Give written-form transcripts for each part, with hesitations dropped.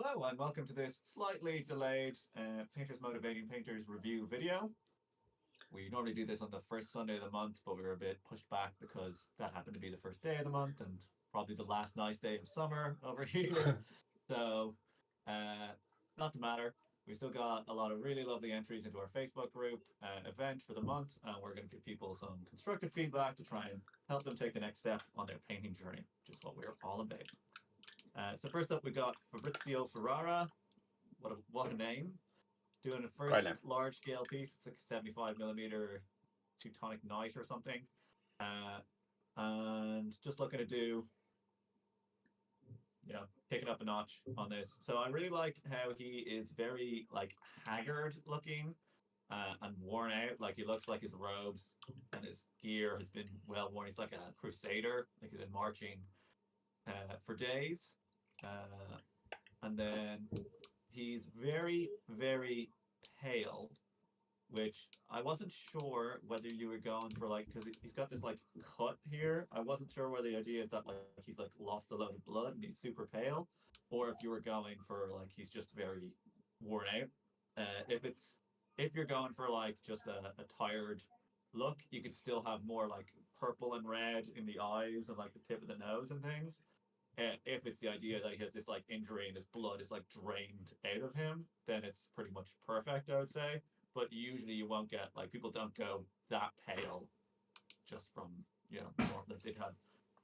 Hello and welcome to this slightly delayed Painters Motivating Painters review video. We normally do this on the first Sunday of the month, but we were a bit pushed back because that happened to be the first day of the month and probably the last nice day of summer over here. So, uh, not to matter. We still got a lot of really lovely entries into our Facebook group event for the month, and we're going to give people some constructive feedback to try and help them take the next step on their painting journey, which is what we're all about. So first up, we got Fabrizio Ferrara. What a name! Doing a Great name. first large scale piece. It's like a 75 millimeter Teutonic Knight or something, uh, and just looking to do, picking up a notch on this. So I really like how he is very like haggard looking and worn out. Like he looks like his robes and his gear has been well worn. He's like a crusader, like he's been marching for days. Uh, and then he's very, very pale, which I wasn't sure whether you were going for like, because he's got this like cut here. I wasn't sure whether the idea is that like he's like lost a load of blood and he's super pale, or if you were going for like he's just very worn out. If you're going for like just a tired look, you could still have more like purple and red in the eyes and like the tip of the nose and things. If it's the idea that he has this like injury and his blood is like drained out of him, then it's pretty much perfect, I would say. But usually you won't get like people don't go that pale just from that they'd have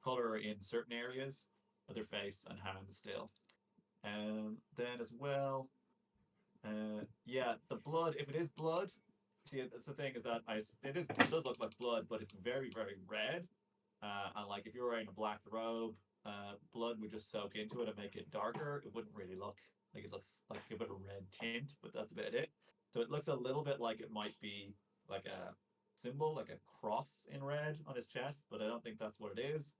color in certain areas of their face and hands still. Then as well, yeah, the blood. If it is blood, see, that's the thing is that it does look like blood, but it's very very red. And like if you're wearing a black robe, blood would just soak into it and make it darker. It wouldn't really look like it looks like give it a red tint, but that's about it. So it looks a little bit like it might be like a symbol, like a cross in red on his chest, but I don't think that's what it is.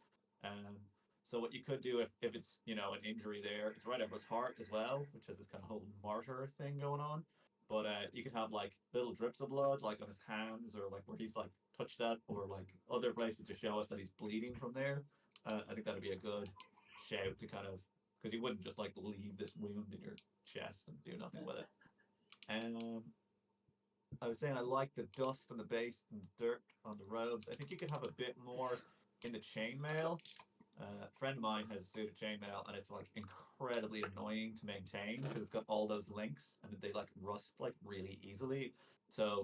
Um, so what you could do if it's an injury there, it's right over his heart as well, which has this kind of whole martyr thing going on. But you could have like little drips of blood, like on his hands or like where he's like touched at, or like other places to show us that he's bleeding from there. I think that'd be a good shout to kind of because you wouldn't just like leave this wound in your chest and do nothing with it. Um, I was saying I like the dust on the base and the dirt on the robes. I think you could have a bit more in the chainmail. A friend of mine has a suit of chainmail, and it's like incredibly annoying to maintain because it's got all those links and they like rust like really easily. So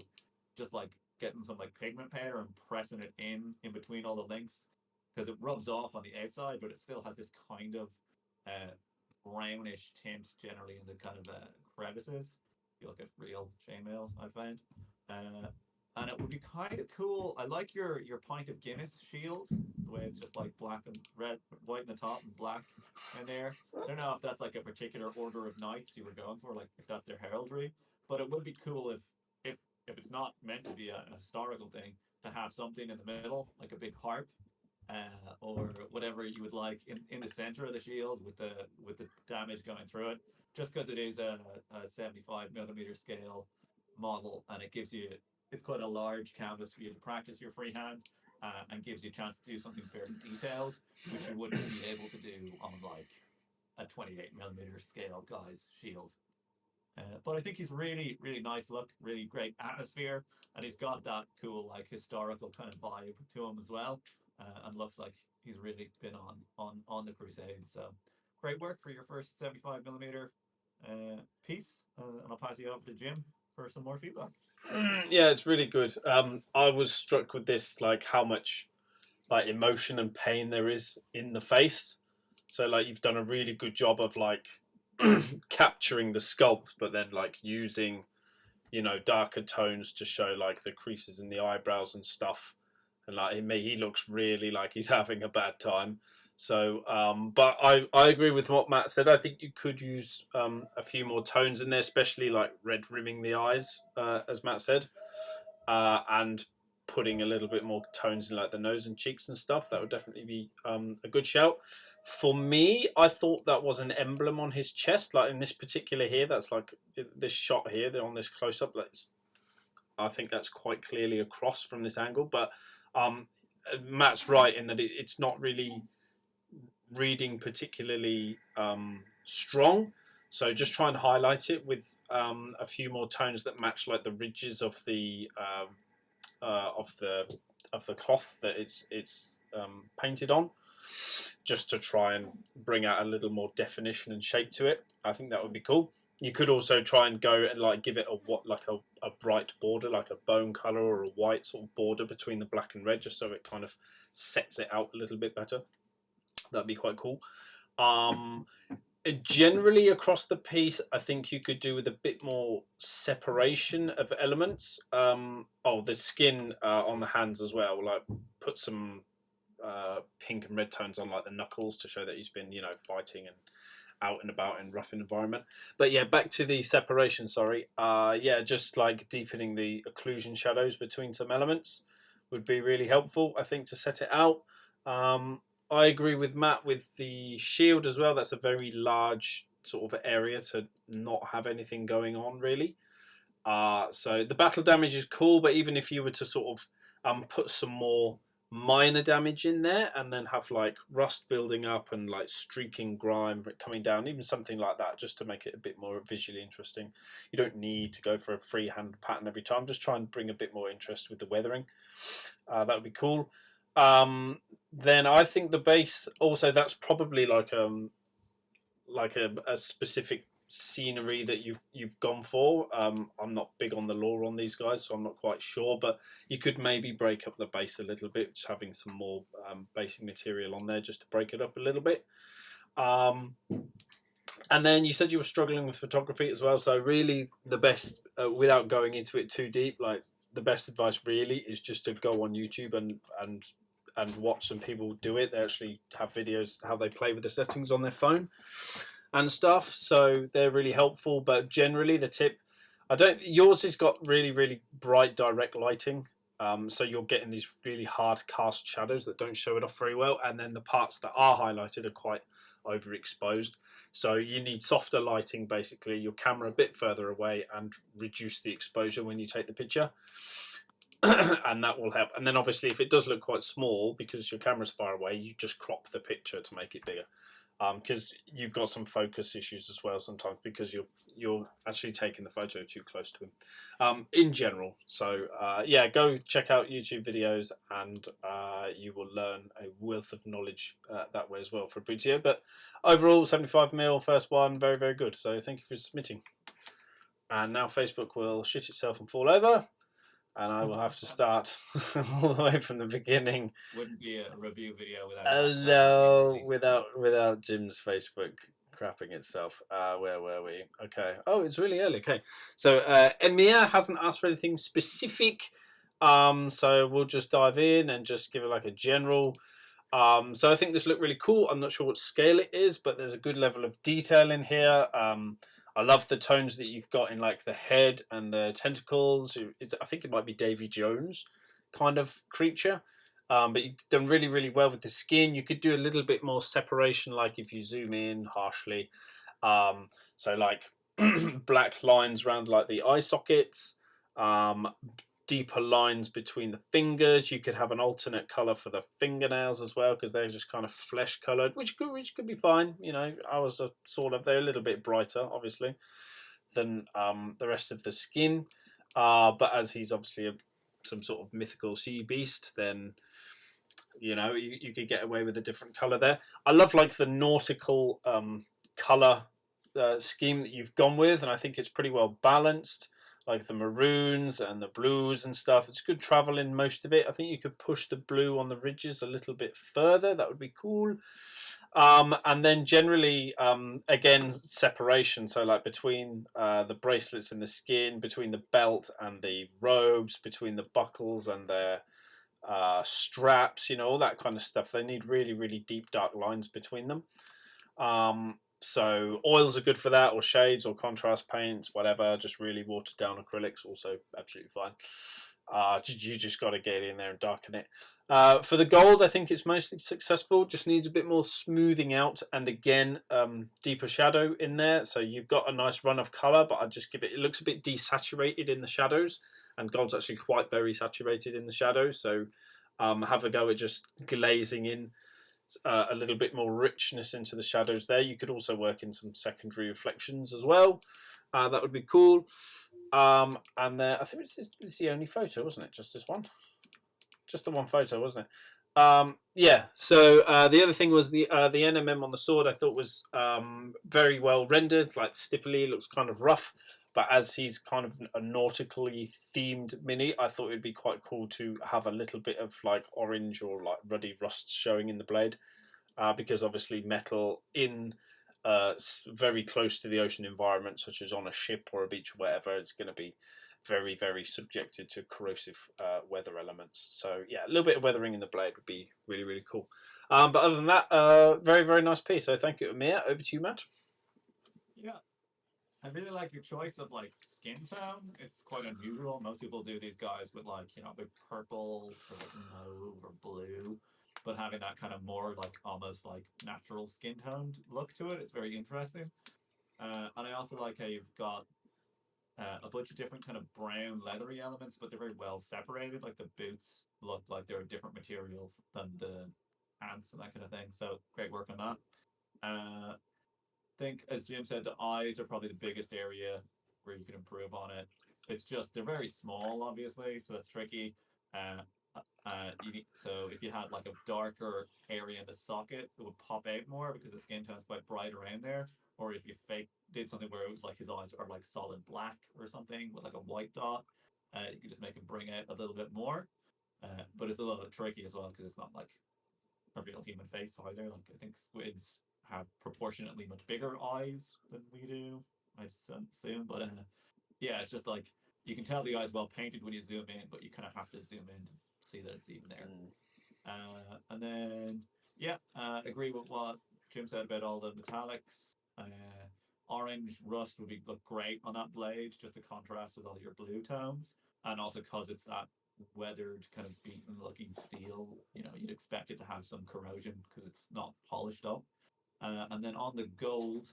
just like getting some like pigment powder and pressing it in between all the links because it rubs off on the outside, but it still has this kind of uh, brownish tint generally in the kind of crevices. If you look at real chainmail, I find. Uh, and it would be kind of cool. I like your pint of Guinness shield, the way it's just like black and red, white in the top and black in there. I don't know if that's like a particular order of knights you were going for, like if that's their heraldry. But it would be cool if it's not meant to be a historical thing, to have something in the middle, like a big harp, or whatever you would like in the center of the shield with the damage going through it. Just because it is a 75 millimeter scale model, and it gives you it's quite a large canvas for you to practice your freehand, and gives you a chance to do something fairly detailed, which you wouldn't be able to do on like a 28 millimeter scale guy's shield. But I think he's really, really nice look, really great atmosphere, and he's got that cool, like historical kind of vibe to him as well, and looks like he's really been on the Crusades. So, great work for your first 75 millimeter piece, and I'll pass you over to Jim for some more feedback. Yeah, it's really good. I was struck with this, like how much like emotion and pain there is in the face. So like you've done a really good job of like capturing the sculpt, but then like using darker tones to show like the creases in the eyebrows and stuff. And like he looks really like he's having a bad time. So, but I agree with what Matt said. I think you could use a few more tones in there, especially like red rimming the eyes, as Matt said, and putting a little bit more tones in like the nose and cheeks and stuff. That would definitely be a good shout. For me, I thought that was an emblem on his chest, like in this particular here. That's like this shot here, on this close up. I think that's quite clearly a cross from this angle, but um, Matt's right in that it's not really reading particularly strong. So just try and highlight it with a few more tones that match like the ridges of the of the cloth that it's painted on, just to try and bring out a little more definition and shape to it. I think that would be cool. You could also try and go and like give it a bright border, like a bone color or a white sort of border between the black and red, just so it kind of sets it out a little bit better. That'd be quite cool. Generally across the piece, I think you could do with a bit more separation of elements. The skin on the hands as well. Like put some pink and red tones on like the knuckles to show that he's been, fighting and out and about in rough environment. But yeah, back to the separation. Sorry. Just like deepening the occlusion shadows between some elements would be really helpful, I think, to set it out. I agree with Matt with the shield as well. That's a very large sort of area to not have anything going on, really. So the battle damage is cool, but even if you were to sort of put some more minor damage in there and then have like rust building up and like streaking grime coming down, even something like that, just to make it a bit more visually interesting. You don't need to go for a freehand pattern every time. Just try and bring a bit more interest with the weathering. That would be cool. Then I think the base also, that's probably like a specific scenery that you've gone for. I'm not big on the lore on these guys, so I'm not quite sure, but you could maybe break up the base a little bit, just having some more basic material on there just to break it up a little bit. And then you said you were struggling with photography as well, so really the best, without going into it too deep, like the best advice really is just to go on YouTube and watch some people do it. They actually have videos how they play with the settings on their phone and stuff, so they're really helpful. But generally the tip, yours has got really, really bright direct lighting, so you're getting these really hard cast shadows that don't show it off very well, and then the parts that are highlighted are quite overexposed, so you need softer lighting, basically your camera a bit further away, and reduce the exposure when you take the picture. And that will help. And then obviously if it does look quite small because your camera's far away, you just crop the picture to make it bigger, because you've got some focus issues as well sometimes because you're actually taking the photo too close to him, in general. So go check out YouTube videos, and you will learn a wealth of knowledge that way as well for Brizio. But overall, 75mm, first one, very, very good. So thank you for submitting. And now Facebook will shit itself and fall over, and I will have to start all the way from the beginning. Wouldn't be a review video without Jim's Facebook crapping itself. Where were we? Okay. Oh, it's really early. Okay. So Emir hasn't asked for anything specific, so we'll just dive in and just give it like a general. So I think this looked really cool. I'm not sure what scale it is, but there's a good level of detail in here. I love the tones that you've got in like the head and the tentacles. I think it might be Davy Jones kind of creature. But you've done really, really well with the skin. You could do a little bit more separation, like if you zoom in harshly. So like black lines around like the eye sockets, deeper lines between the fingers. You could have an alternate color for the fingernails as well, because they're just kind of flesh colored, which could be fine. Ours are they're a little bit brighter, obviously, than the rest of the skin. But as he's obviously some sort of mythical sea beast, then you could get away with a different color there. I love like the nautical color scheme that you've gone with, and I think it's pretty well balanced. Like the maroons and the blues and stuff. It's good travel in most of it. I think you could push the blue on the ridges a little bit further. That would be cool. And then generally, again, separation. So like between the bracelets and the skin, between the belt and the robes, between the buckles and their straps, all that kind of stuff. They need really, really deep, dark lines between them. So oils are good for that, or shades, or contrast paints, whatever. Just really watered down acrylics, also absolutely fine. You just got to get in there and darken it. For the gold, I think it's mostly successful. Just needs a bit more smoothing out, and again, deeper shadow in there. So you've got a nice run of color, but I'd just give it. It looks a bit desaturated in the shadows, and gold's actually quite very saturated in the shadows. So have a go at just glazing in a little bit more richness into the shadows there. You could also work in some secondary reflections as well. That would be cool. And I think it's the only photo, wasn't it? Just this one, just the one photo, wasn't it? Yeah. So the other thing was the NMM on the sword. I thought was very well rendered, like stipply. Looks kind of rough, but as he's kind of a nautically themed mini, I thought it'd be quite cool to have a little bit of like orange or like ruddy rust showing in the blade, because obviously metal in very close to the ocean environment, such as on a ship or a beach or whatever, it's going to be very, very subjected to corrosive weather elements. So yeah, a little bit of weathering in the blade would be really, really cool. But other than that, very, very nice piece. So thank you, Amir. Over to you, Matt. Yeah, I really like your choice of like skin tone. It's quite unusual. Most people do these guys with like, you know, big purple or like mauve or blue, but having that kind of more like almost like natural skin toned look to it. It's very interesting. And I also like how you've got a bunch of different kind of brown leathery elements, but they're very well separated. Like the boots look like they're a different material than the pants and that kind of thing. So great work on that. Uh, think, as Jim said, the eyes are probably the biggest area where you can improve on it. It's just they're very small, obviously, so that's tricky. Uh, so if you had like a darker area in the socket, it would pop out more because the skin tone's quite bright around there. Or if you fake did something where it was like his eyes are like solid black or something with like a white dot, you could just make him bring out a little bit more. But it's a little bit tricky as well because it's not like a real human face either. Like I think squids have proportionately much bigger eyes than we do. I assume, but yeah, it's just like you can tell the eye's well painted when you zoom in, but you kind of have to zoom in to see that it's even there. And then yeah, agree with what Jim said about all the metallics. Orange rust would be look great on that blade, just to contrast with all your blue tones, and also because it's that weathered kind of beaten looking steel. You know, you'd expect it to have some corrosion because it's not polished up. And then on the gold,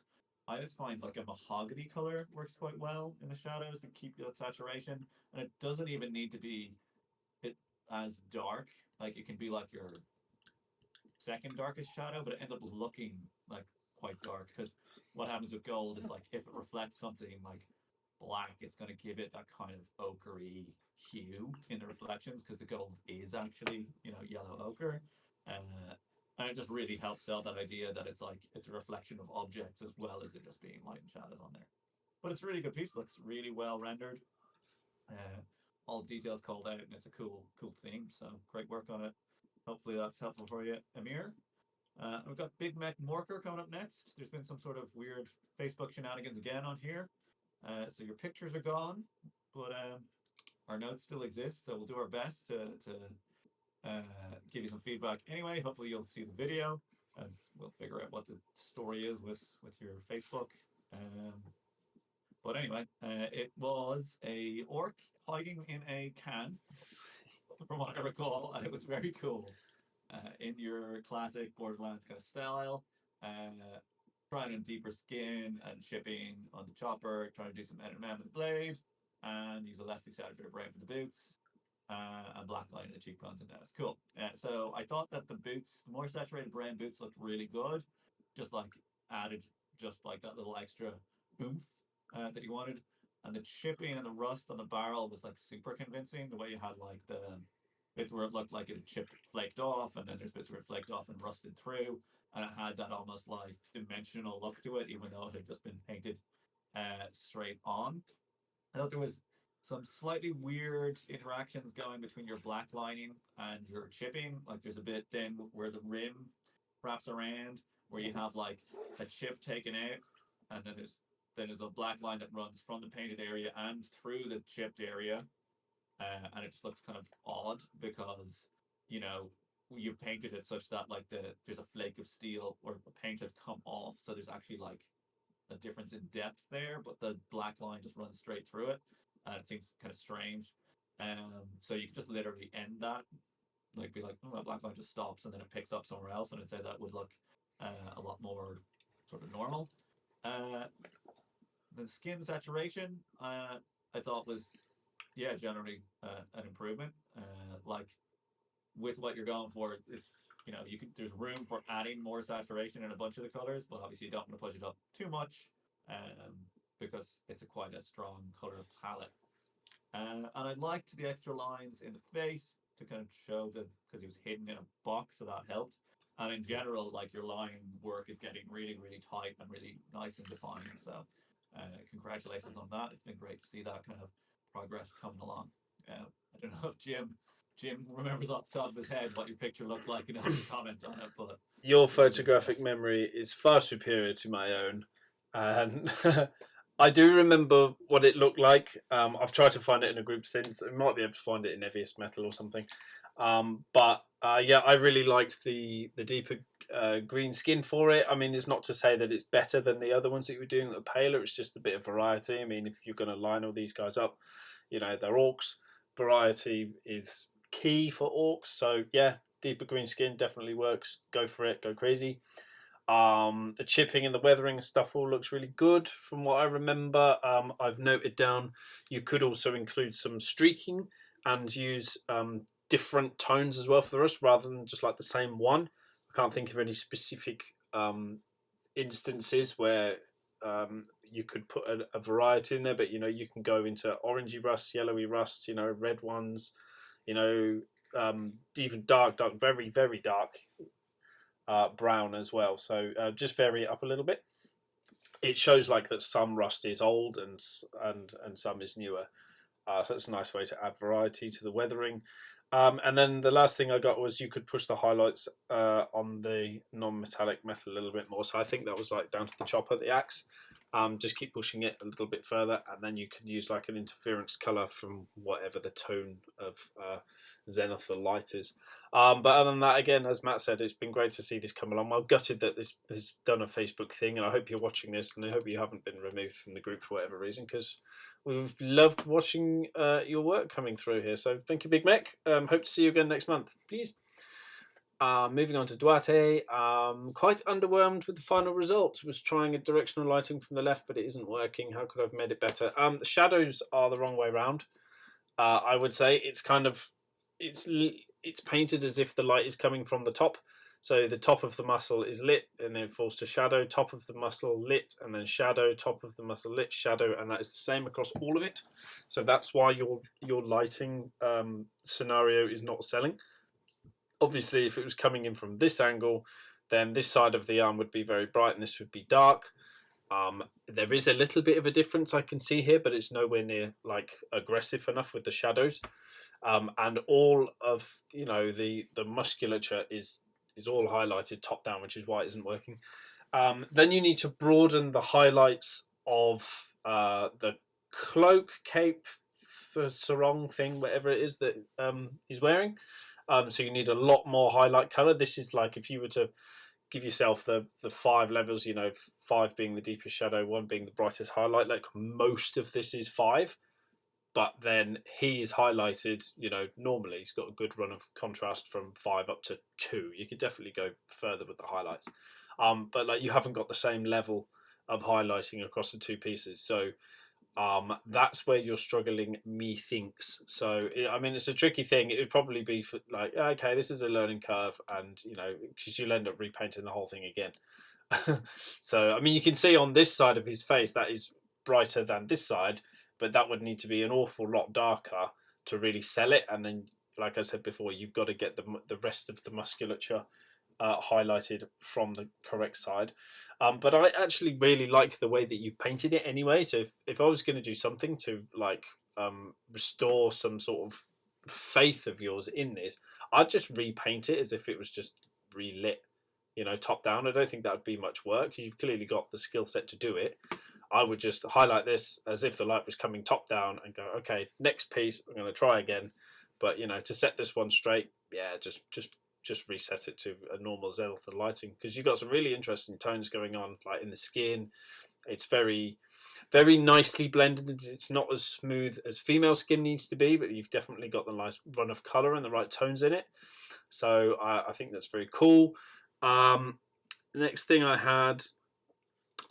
I just find like a mahogany color works quite well in the shadows to keep that saturation, and it doesn't even need to be it as dark. Like it can be like your second darkest shadow, but it ends up looking like quite dark because what happens with gold is like if it reflects something like black, it's going to give it that kind of ochre hue in the reflections because the gold is actually, you know, yellow ochre. Uh, and it just really helps sell that idea that it's like it's a reflection of objects as well as it just being light and shadows on there. But it's a really good piece. Looks really well rendered. Uh, all details called out, and it's a cool theme. So great work on it. Hopefully that's helpful for you, Amir. We've got Big Mac Morker coming up next. There's been some sort of weird Facebook shenanigans again on here. So your pictures are gone, but our notes still exist. So we'll do our best to give you some feedback. Anyway, hopefully you'll see the video, and we'll figure out what the story is with your Facebook. But anyway, it was a orc hiding in a can, from what I recall, and it was very cool. In your classic Borderlands kind of style, uh, trying on deeper skin and chipping on the chopper, trying to do some edit man with the blade, and use a less exaggerated brain for the boots, and black line in the cheekbones and nose. Cool. So I thought that the boots, the more saturated brown boots, looked really good. Just like added, just like that little extra oomph that you wanted. And the chipping and the rust on the barrel was like super convincing. The way you had like the bits where it looked like it had chipped, flaked off, and then there's bits where it flaked off and rusted through, and it had that almost like dimensional look to it, even though it had just been painted straight on. I thought there was some slightly weird interactions going between your black lining and your chipping. Like there's a bit then where the rim wraps around, where you have like a chip taken out, and then there's a black line that runs from the painted area and through the chipped area, and it just looks kind of odd because you know you've painted it such that like there's a flake of steel or the paint has come off, so there's actually like a difference in depth there, but the black line just runs straight through it, and it seems kind of strange. So you could just literally end that, like be like, oh, that black line just stops, and then it picks up somewhere else, and I'd say that would look a lot more sort of normal. Uh, the skin saturation, I thought was generally an improvement. Like with what you're going for, if there's room for adding more saturation in a bunch of the colors, but obviously you don't want to push it up too much, because it's quite a strong color palette. And I liked the extra lines in the face to kind of show that, because he was hidden in a box, so that helped. And in general, like, your line work is getting really, really tight and really nice and defined. So, congratulations on that. It's been great to see that kind of progress coming along. I don't know if Jim remembers off the top of his head what your picture looked like and has a comment on it, but Your you can give it a photographic guess. memory is far superior to my own, and I do remember what it looked like. I've tried to find it in a group since. I might be able to find it in Evious Metal or something. But yeah, I really liked the deeper green skin for it. I mean, it's not to say that it's better than the other ones that you were doing that are paler. It's just a bit of variety. I mean, if you're going to line all these guys up, they're orcs. Variety is key for orcs. So yeah, deeper green skin definitely works. Go for it. Go crazy. The chipping and the weathering stuff all looks really good from what I remember. I've noted down you could also include some streaking and use different tones as well for the rest rather than just like the same one. I can't think of any specific instances where you could put a variety in there, but you can go into orangey rust, yellowy rust, red ones, even dark, very, very dark brown as well. So just vary it up a little bit. It shows like that some rust is old and some is newer. So it's a nice way to add variety to the weathering. And then the last thing I got was you could push the highlights on the non-metallic metal a little bit more. So I think that was like down to the chopper, the axe. Just keep pushing it a little bit further, and then you can use like an interference color from whatever the tone of zenith or light is. But other than that, again, as Matt said, it's been great to see this come along. I'm gutted that this has done a Facebook thing, and I hope you're watching this, and I hope you haven't been removed from the group for whatever reason, because we've loved watching your work coming through here. So thank you, Big Mech. Hope to see you again next month, please. Moving on to Duarte, quite underwhelmed with the final result. Was trying a directional lighting from the left, but it isn't working. How could I have made it better? The shadows are the wrong way around. I would say it's kind of it's painted as if the light is coming from the top. So the top of the muscle is lit and then falls to shadow. Top of the muscle lit and then shadow. Top of the muscle lit, shadow, and that is the same across all of it. So that's why your lighting scenario is not selling. Obviously, if it was coming in from this angle, then this side of the arm would be very bright and this would be dark. There is a little bit of a difference I can see here, but it's nowhere near like aggressive enough with the shadows. And all of the musculature is all highlighted top down, which is why it isn't working. Then you need to broaden the highlights of the cloak, cape, sarong thing, whatever it is that he's wearing. So you need a lot more highlight color. This is like if you were to give yourself the 5 levels, 5 being the deepest shadow, 1 being the brightest highlight. Like most of this is 5, but then he is highlighted. Normally he's got a good run of contrast from 5 up to 2. You could definitely go further with the highlights, but like you haven't got the same level of highlighting across the 2 pieces. So that's where you're struggling, methinks. So I mean, it's a tricky thing. It would probably be for like, okay, this is a learning curve, and because you'll end up repainting the whole thing again. So I mean, you can see on this side of his face that is brighter than this side, but that would need to be an awful lot darker to really sell it. And then, like I said before, you've got to get the rest of the musculature highlighted from the correct side. But I actually really like the way that you've painted it anyway. So if I was going to do something to like restore some sort of faith of yours in this, I'd just repaint it as if it was just relit, top down. I don't think that would be much work. You've clearly got the skill set to do it. I would just highlight this as if the light was coming top down and go, okay, next piece, I'm going to try again. But to set this one straight, yeah, just reset it to a normal zenith lighting, because you've got some really interesting tones going on, like in the skin. It's very, very nicely blended. It's not as smooth as female skin needs to be, but you've definitely got the nice run of color and the right tones in it. So I think that's very cool. The next thing I had,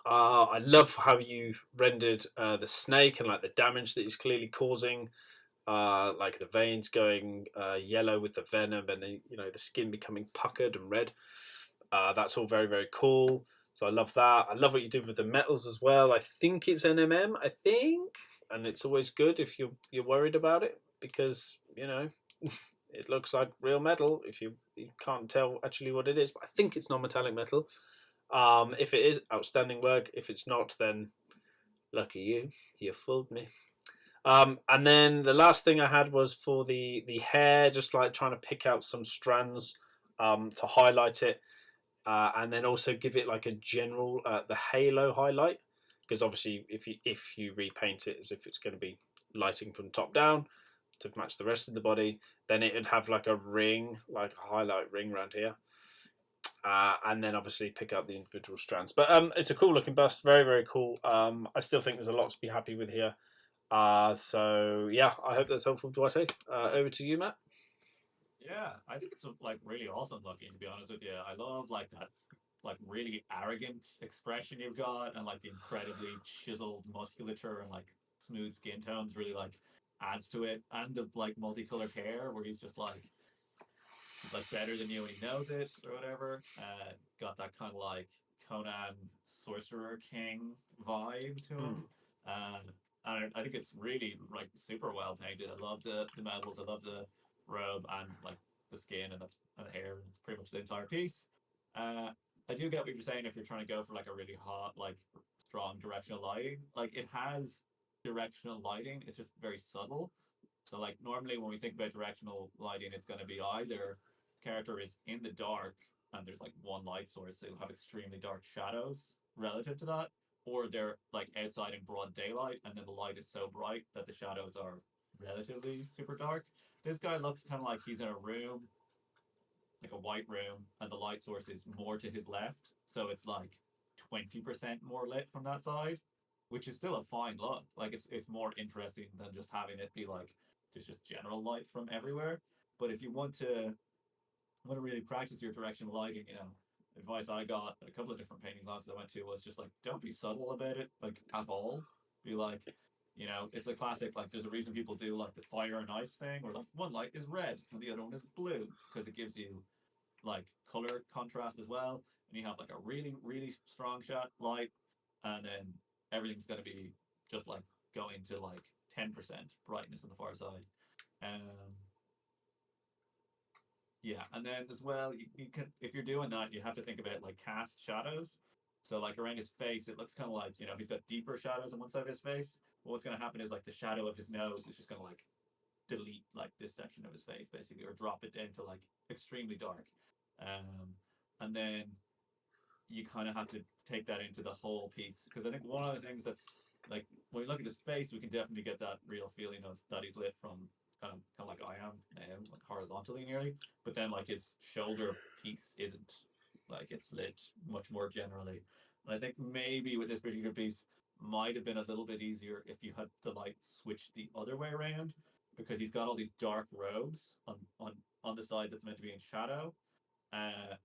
I love how you've rendered the snake and like the damage that he's clearly causing. like the veins going yellow with the venom, and the skin becoming puckered and red. That's all very very cool. So I love that. I love what you did with the metals as well. I think it's NMM. I think, and it's always good if you're worried about it because it looks like real metal if you can't tell actually what it is. But I think it's non-metallic metal. If it is, outstanding work. If it's not, then lucky you. You fooled me. And then the last thing I had was for the hair, just like trying to pick out some strands to highlight it, and then also give it like a general the halo highlight, because obviously if you repaint it as if it's going to be lighting from top down to match the rest of the body, then it would have like a ring, like a highlight ring around here. And then obviously pick up the individual strands. But it's a cool looking bust, very very cool. I still think there's a lot to be happy with here. So yeah, I hope that's helpful, Duarte. Over to you, Matt. Yeah, I think it's like really awesome looking. To be honest with you, I love like that like really arrogant expression you've got, and like the incredibly chiseled musculature and like smooth skin tones really like adds to it, and the like multicolored hair where he's like better than you and he knows it or whatever. Got that kind of like Conan Sorcerer King vibe to him. Mm. And I think it's really like super well painted. I love the medals. I love the robe and like the skin and the hair. It's pretty much the entire piece. Uh, I do get what you're saying if you're trying to go for like a really hot, like strong directional lighting. Like it has directional lighting. It's just very subtle. So like normally when we think about directional lighting, it's going to be either character is in the dark and there's like one light source, so you'll have extremely dark shadows relative to that, or they're like outside in broad daylight and then the light is so bright that the shadows are relatively super dark. This guy looks kind of like he's in a room, like a white room, and the light source is more to his left, so it's like 20% more lit from that side, which is still a fine look. Like it's more interesting than just having it be like just general light from everywhere. But if you want to really practice your directional lighting, advice I got at a couple of different painting classes I went to was just like don't be subtle about it, like at all. Be like, it's a classic. Like, there's a reason people do like the fire and ice thing, where like one light is red and the other one is blue because it gives you like color contrast as well. And you have like a really really strong shot light, and then everything's going to be just like going to like 10% brightness on the far side. Um, yeah, and then as well, you can if you're doing that, you have to think about like cast shadows. So like around his face, it looks kind of like he's got deeper shadows on one side of his face. But what's going to happen is like the shadow of his nose is just going to like delete like this section of his face basically, or drop it down to like extremely dark. Um, and then you kind of have to take that into the whole piece, because I think one of the things that's like when we look at his face, we can definitely get that real feeling of that he's lit from kind of like I am now, like horizontally nearly. But then like his shoulder piece isn't, like it's lit much more generally. And I think maybe with this particular piece might have been a little bit easier if you had the light switched the other way around, because he's got all these dark robes on the side that's meant to be in shadow. Uh,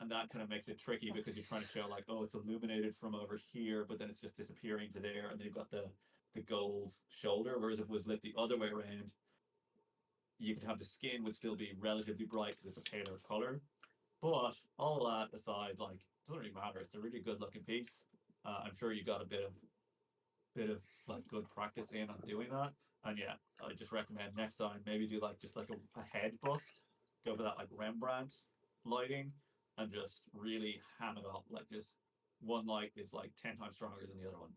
and that kind of makes it tricky because you're trying to show like, oh, it's illuminated from over here, but then it's just disappearing to there, and then you've got the gold shoulder. Whereas if it was lit the other way around, you could have the skin would still be relatively bright because it's a paler color. But all that aside, like, it doesn't really matter. It's a really good looking piece. I'm sure you got a bit of like good practice in on doing that. And yeah, I just recommend next time maybe do like just like a head bust, go for that like Rembrandt lighting, and just really ham it up. Like just one light is like 10 times stronger than the other one.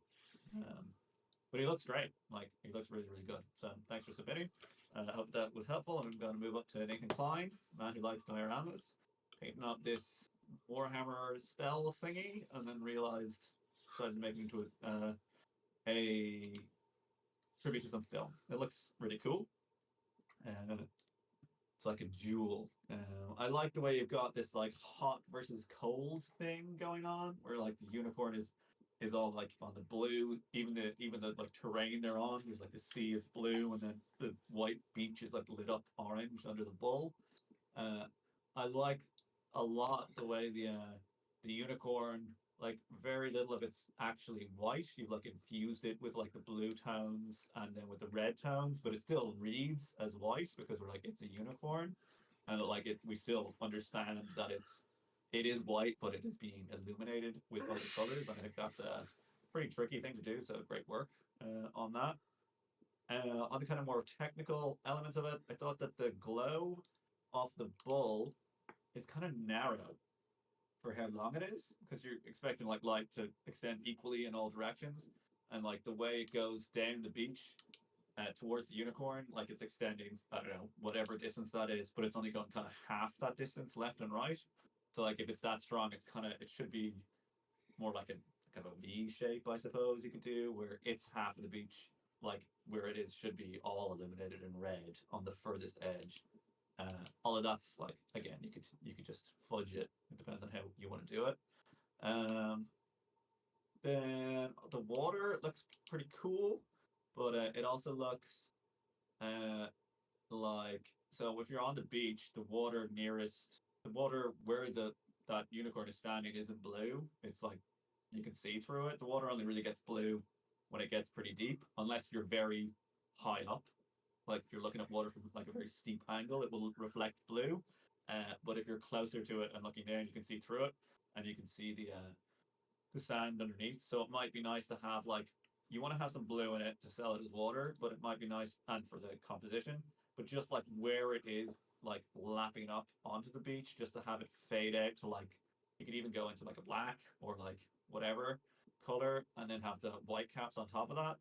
But he looks great. Like he looks really really good. So thanks for submitting. I hope that was helpful. I'm going to move up to Nathan Klein, man who likes dioramas, painting up this Warhammer spell thingy, and then realized decided to make it into a tribute to some film. It looks really cool. It's like a jewel. I like the way you've got this like hot versus cold thing going on, where like the unicorn is all like on the blue. Even the like terrain they're on, there's like the sea is blue, and then the white beach is like lit up orange under the bull. Uh, I like a lot the way the unicorn like very little of it's actually white. You've like infused it with like the blue tones and then with the red tones, but it still reads as white because we're like it's a unicorn, and like it we still understand that it is white, but it is being illuminated with other colors, and I think that's a pretty tricky thing to do. So great work on that. On the kind of more technical elements of it, I thought that the glow of the bull is kind of narrow for how long it is because you're expecting like light to extend equally in all directions, and like the way it goes down the beach towards the unicorn, like it's extending, I don't know, whatever distance that is, but it's only going kind of half that distance left and right. So like if it's that strong, it's kind of it should be more like a kind of a V shape, I suppose you could do, where it's half of the beach, like where it is, should be all illuminated in red on the furthest edge. All of that's like again, you could just fudge it. It depends on how you want to do it. Um, then the water looks pretty cool, but it also looks uh, like so if you're on the beach, the water where the that unicorn is standing isn't blue. It's like you can see through it. The water only really gets blue when it gets pretty deep, unless you're very high up. Like if you're looking at water from like a very steep angle, it will reflect blue. But if you're closer to it and looking down, you can see through it, and you can see the sand underneath. So it might be nice to have like you want to have some blue in it to sell it as water, but it might be nice and for the composition, but just like where it is like lapping up onto the beach, just to have it fade out to like you could even go into like a black or like whatever color, and then have the white caps on top of that.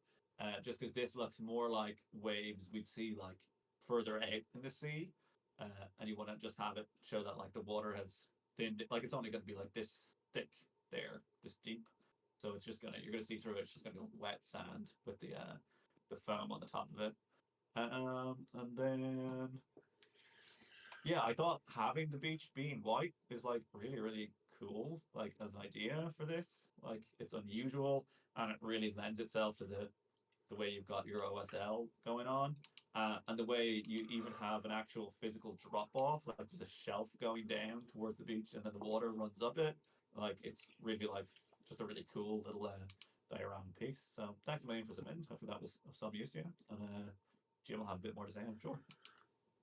Just because this looks more like waves we'd see like further out in the sea, and you want to just have it show that like the water has thinned, like it's only going to be like this thick there, this deep. So it's just gonna you're gonna see through it. It's just gonna be wet sand with the foam on the top of it. And then yeah, I thought having the beach being white is like really really cool. Like as an idea for this, like it's unusual and it really lends itself to the way you've got your OSL going on. And the way you even have an actual physical drop off, like there's a shelf going down towards the beach, and then the water runs up it. Like it's really like just a really cool little diorama piece. So thanks a million for submitting. Hopefully that was of some use to you. And Jim will have a bit more to say, I'm sure.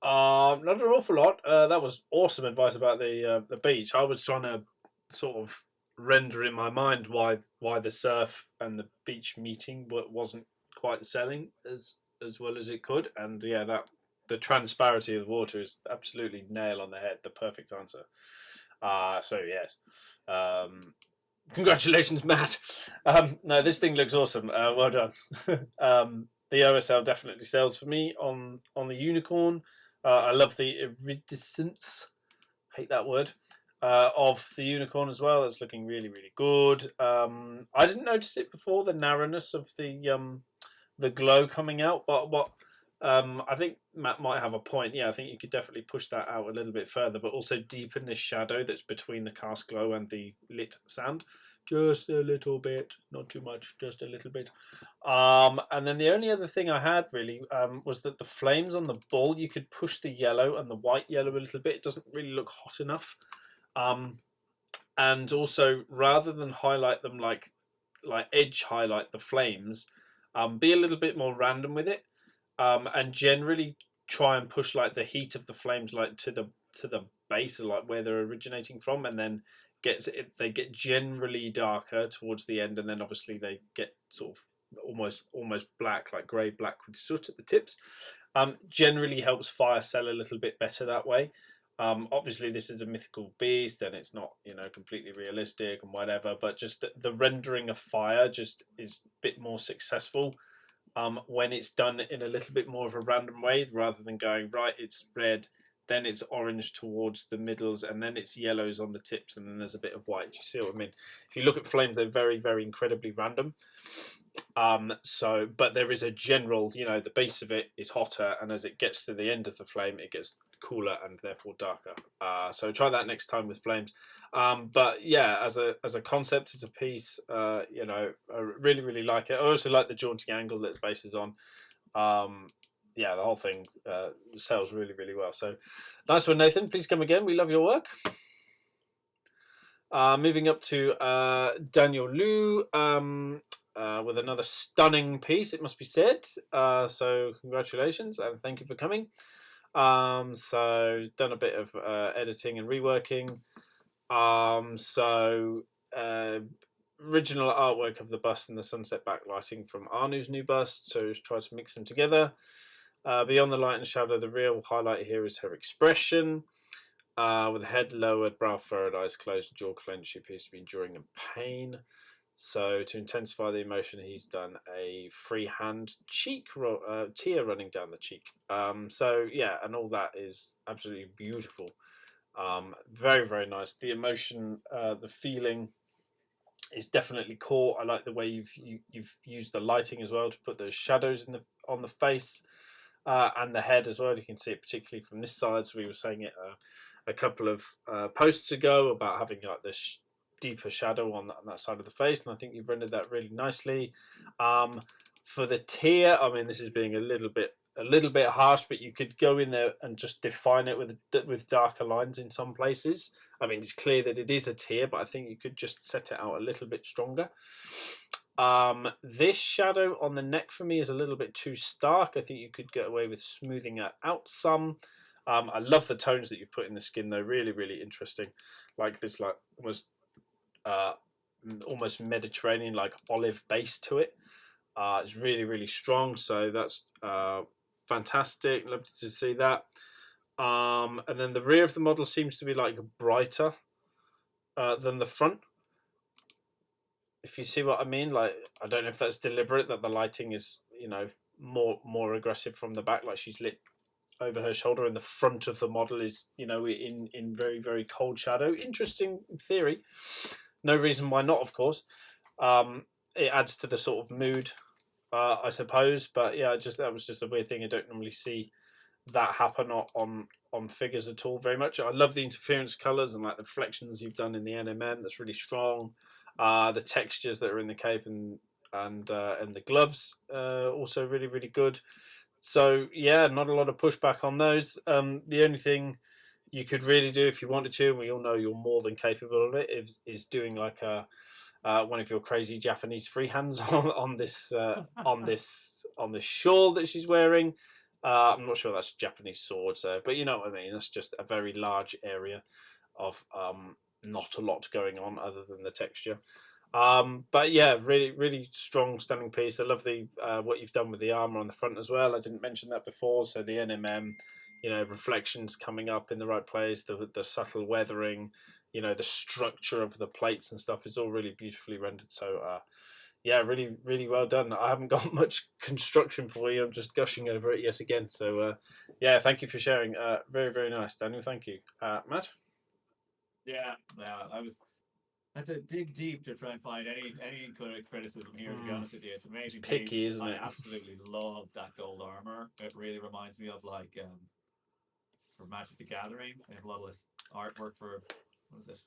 Not an awful lot. That was awesome advice about the beach. I was trying to sort of render in my mind why the surf and the beach meeting wasn't quite selling as well as it could, and yeah, that the transparency of the water is absolutely nail on the head. The perfect answer. So yes, congratulations, Matt. No, this thing looks awesome. Well done. The OSL definitely sells for me on the unicorn. I love the iridescence. Hate that word. Of the unicorn as well. That's looking really really good. I didn't notice it before, the narrowness of the glow coming out, but what I think Matt might have a point. Yeah, I think you could definitely push that out a little bit further, but also deepen this shadow that's between the cast glow and the lit sand. Just a little bit, not too much, just a little bit. And then the only other thing I had really was that the flames on the bull, you could push the yellow and the white yellow a little bit. It doesn't really look hot enough. Um, and also, rather than highlight them like edge highlight the flames, be a little bit more random with it, and generally try and push like the heat of the flames like to the base of like where they're originating from, and then they get generally darker towards the end, and then obviously they get sort of almost black, like grey black with soot at the tips. Generally helps fire sell a little bit better that way. Obviously, this is a mythical beast, and it's not completely realistic and whatever. But just the rendering of fire just is a bit more successful when it's done in a little bit more of a random way, rather than going right. It's red, then it's orange towards the middles, and then it's yellows on the tips, and then there's a bit of white. Do you see what I mean? If you look at flames, they're very, very incredibly random. But there is a general, the base of it is hotter, and as it gets to the end of the flame, it gets cooler and therefore darker. So try that next time with flames. But yeah, as a concept, as a piece, I really really like it. I also like the jaunty angle that the base is on. Yeah, the whole thing sells really really well. So nice one, Nathan. Please come again. We love your work. Moving up to Daniel Liu with another stunning piece, it must be said. So congratulations and thank you for coming. So done a bit of editing and reworking. So original artwork of the bust and the sunset backlighting from Arnu's new bust. So try to mix them together. Beyond the light and shadow, the real highlight here is her expression. With head lowered, brow furrowed, eyes closed, jaw clenched, she appears to be enduring in pain. So to intensify the emotion, he's done a freehand tear running down the cheek. So yeah, and all that is absolutely beautiful. Very very nice. The emotion, the feeling is definitely caught. I like the way you've used the lighting as well to put those shadows in the on the face and the head as well. You can see it particularly from this side. So we were saying it a couple of posts ago about having like this deeper shadow on that side of the face, and I think you've rendered that really nicely. For the tear, I mean, this is being a little bit harsh, but you could go in there and just define it with darker lines in some places. I mean, it's clear that it is a tear, but I think you could just set it out a little bit stronger. This shadow on the neck for me is a little bit too stark. I think you could get away with smoothing that out some. I love the tones that you've put in the skin, though. Really, really interesting. Like this, like almost Mediterranean, like olive base to it. It's really, really strong. So that's fantastic. Love to see that. And then the rear of the model seems to be like brighter than the front. If you see what I mean, like I don't know if that's deliberate, that the lighting is, you know, more aggressive from the back, like she's lit over her shoulder, and the front of the model is, you know, in very very cold shadow. Interesting theory. No reason why not, of course. It adds to the sort of mood, I suppose. But yeah, that was just a weird thing. I don't normally see that happen on figures at all very much. I love the interference colors and like the reflections you've done in the NMM. That's really strong. The textures that are in the cape and the gloves also really really good. So yeah, not a lot of pushback on those. The only thing you could really do if you wanted to, and we all know you're more than capable of it, is doing like a one of your crazy Japanese freehands on this shawl that she's wearing. I'm not sure that's a Japanese sword, so but you know what I mean. That's just a very large area of not a lot going on other than the texture. But yeah, really, really strong, stunning piece. I love the what you've done with the armor on the front as well. I didn't mention that before. So the NMM, you know, reflections coming up in the right place, the subtle weathering, you know, the structure of the plates and stuff is all really beautifully rendered. So yeah, really, really well done. I haven't got much construction for you. I'm just gushing over it yet again. So yeah, thank you for sharing. Very, very nice, Daniel. Thank you, Matt. Yeah, I had to dig deep to try and find any kind of criticism here. To be honest with you, it's an It's amazing picky, piece. isn't I it? absolutely love that gold armor. It really reminds me of like for Magic the Gathering. They have a lot of this artwork for what is it?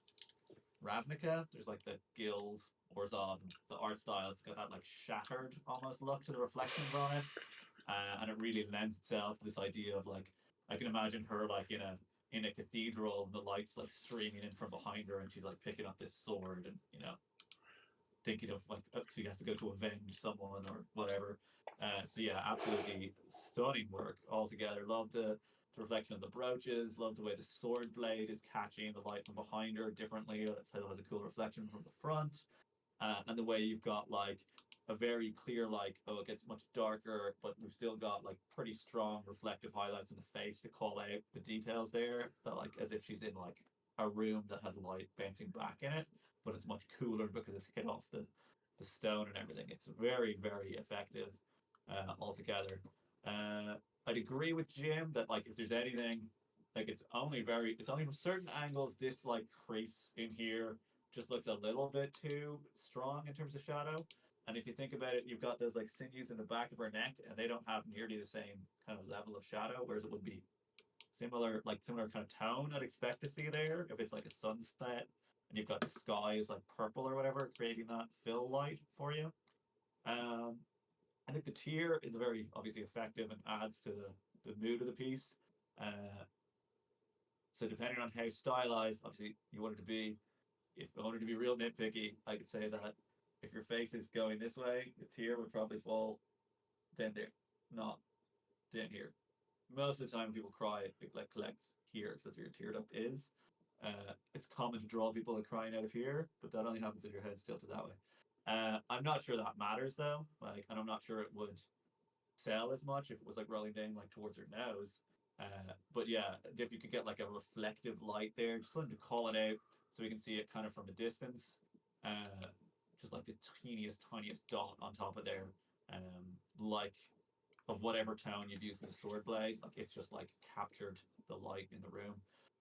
Ravnica. There's like the guild Orzhov. The art style. It's got that like shattered almost look to the reflections on it, and it really lends itself to this idea of like I can imagine her like in a cathedral and the lights like streaming in from behind her and she's like picking up this sword and thinking of like she has to go to avenge someone or whatever. So yeah, absolutely stunning work altogether. Love the reflection of the brooches. Love the way the sword blade is catching the light from behind her differently. It still has a cool reflection from the front, and the way you've got like a very clear like it gets much darker, but we've still got like pretty strong reflective highlights in the face to call out the details there. That like as if she's in like a room that has light bouncing back in it, but it's much cooler because it's hit off the stone and everything. It's very very effective altogether. I'd agree with Jim that like if there's anything like it's only from certain angles this like crease in here just looks a little bit too strong in terms of shadow. And if you think about it, you've got those like sinews in the back of her neck, and they don't have nearly the same kind of level of shadow, whereas it would be similar kind of tone I'd expect to see there if it's like a sunset and you've got the sky is like purple or whatever, creating that fill light for you. Um, I think the tier is very obviously effective and adds to the mood of the piece. So depending on how stylized, obviously you want it to be, if I wanted to be real nitpicky, I could say that if your face is going this way, the tear would probably fall down there, not down here. Most of the time, when people cry, it like collects here because that's where your tear duct is. It's common to draw people like crying out of here, but that only happens if your head's tilted that way. I'm not sure that matters though. Like, and I'm not sure it would sell as much if it was like rolling down like towards your nose. But yeah, if you could get like a reflective light there, just something to call it out so we can see it kind of from a distance. Uh, just like the tiniest dot on top of there. Like of whatever tone you've used in the sword blade, like it's just like captured the light in the room.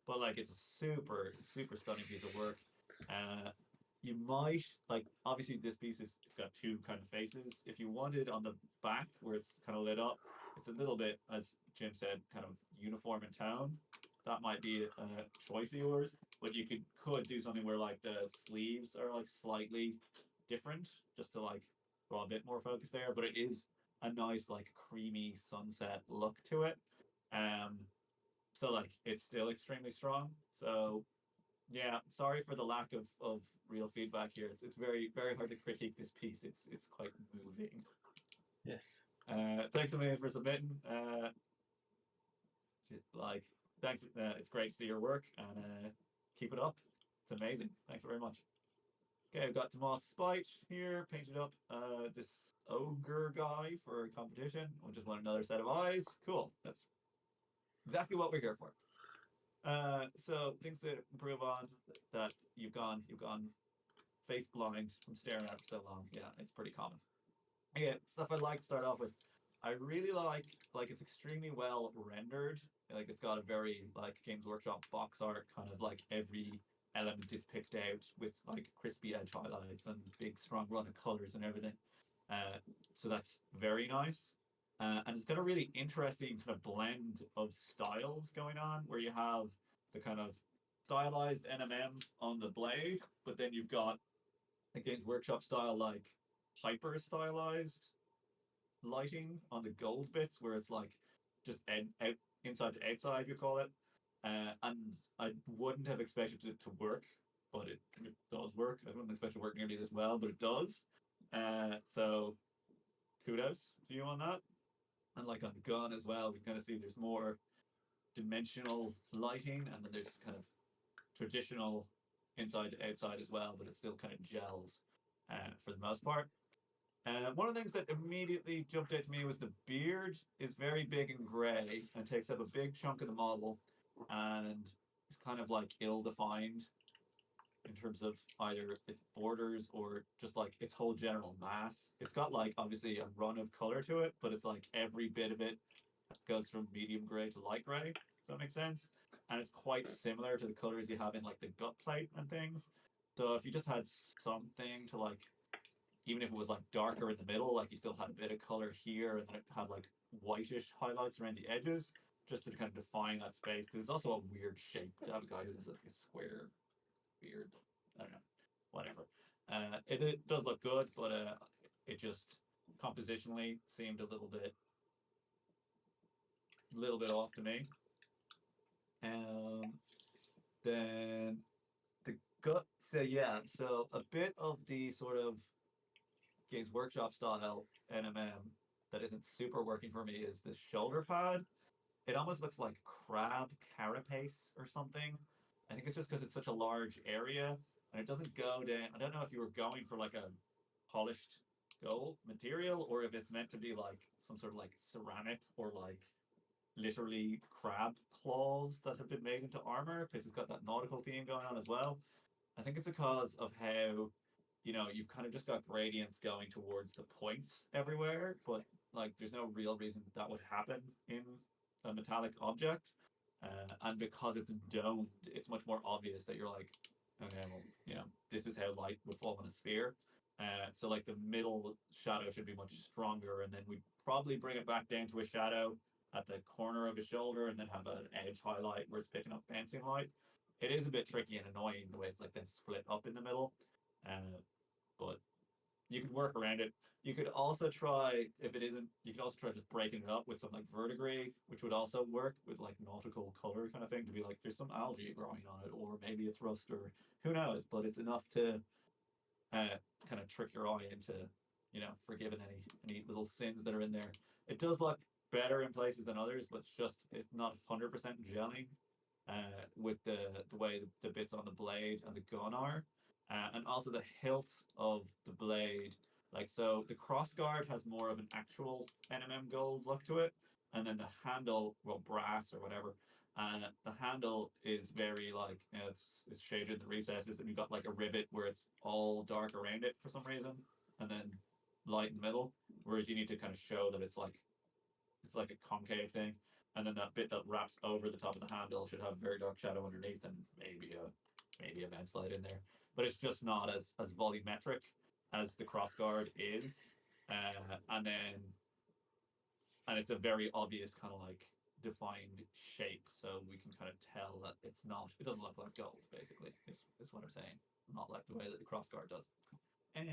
But like it's a super stunning piece of work. Uh, you might like obviously this piece is it's got two kind of faces. If you wanted on the back where it's kind of lit up, it's a little bit, as Jim said, kind of uniform in tone. That might be a choice of yours, but you could do something where like the sleeves are like slightly different, just to like draw a bit more focus there. But it is a nice like creamy sunset look to it. Um, so like it's still extremely strong. So yeah, sorry for the lack of real feedback here. It's very hard to critique this piece. It's quite moving. Yes. Thanks a million for submitting. Like thanks. It's great to see your work and keep it up. It's amazing. Thanks very much. Okay, we've got Tomas Spite here, painted up this ogre guy for a competition. We just want another set of eyes. Cool. That's exactly what we're here for. So things to improve on that you've gone face blind from staring at it for so long. Yeah, it's pretty common. Yeah, stuff I'd like to start off with. I really like it's extremely well rendered. Like it's got a very like Games Workshop box art kind of like every element is picked out with like crispy edge highlights and big strong run of colors and everything. Uh, so that's very nice. And it's got a really interesting kind of blend of styles going on where you have the kind of stylized NMM on the blade, but then you've got a Games Workshop style like hyper stylized lighting on the gold bits where it's like just out inside to outside you call it. And I wouldn't have expected it to work, but it does work. I wouldn't expect it to work nearly this well, but it does. So kudos to you on that. And like on the gun as well, we can kind of see there's more dimensional lighting, and then there's kind of traditional inside to outside as well, but it still kind of gels for the most part. One of the things that immediately jumped out to me was the beard is very big and grey and takes up a big chunk of the model, and it's kind of like ill-defined in terms of either its borders or just like its whole general mass. It's got like obviously a run of color to it, but it's like every bit of it goes from medium gray to light gray, if that makes sense. And it's quite similar to the colors you have in like the gut plate and things. So if you just had something to like, even if it was like darker in the middle, like you still had a bit of color here and then it had like whitish highlights around the edges, just to kind of define that space. Because it's also a weird shape to have a guy who has like a square beard. I don't know, whatever. It does look good, but it just compositionally seemed a little bit off to me. Um, then the gut. So yeah, so a bit of the sort of Games Workshop style NMM that isn't super working for me is this shoulder pad. It almost looks like crab carapace or something. I think it's just because it's such a large area and it doesn't go down. I don't know if you were going for like a polished gold material or if it's meant to be like some sort of like ceramic or like literally crab claws that have been made into armor because it's got that nautical theme going on as well. I think it's because of how, you've kind of just got gradients going towards the points everywhere, but like there's no real reason that would happen in a metallic object. And because it's domed, it's much more obvious that you're like, okay, well, this is how light would fall on a sphere. So like the middle shadow should be much stronger, and then we probably bring it back down to a shadow at the corner of his shoulder, and then have an edge highlight where it's picking up bouncing light. It is a bit tricky and annoying the way it's like then split up in the middle. But you could work around it. You could also try, if it isn't, you could also try just breaking it up with some like verdigris, which would also work with like nautical color kind of thing to be like there's some algae growing on it, or maybe it's rust, or who knows. But it's enough to kind of trick your eye into, forgiving any little sins that are in there. It does look better in places than others, but it's not 100% gelling with the way the bits on the blade and the gun are, and also the hilt of the blade. Like so, the crossguard has more of an actual NMM gold look to it, and then the handle, well, brass or whatever. The handle is very like it's shaded in the recesses, and you've got like a rivet where it's all dark around it for some reason, and then light in the middle. Whereas you need to kind of show that it's like a concave thing, and then that bit that wraps over the top of the handle should have very dark shadow underneath, and maybe a vent slide in there. But it's just not as volumetric as the crossguard is, and then and it's a very obvious kind of like defined shape, so we can kind of tell that it doesn't look like gold. Basically, is what I'm saying. Not like the way that the crossguard does. And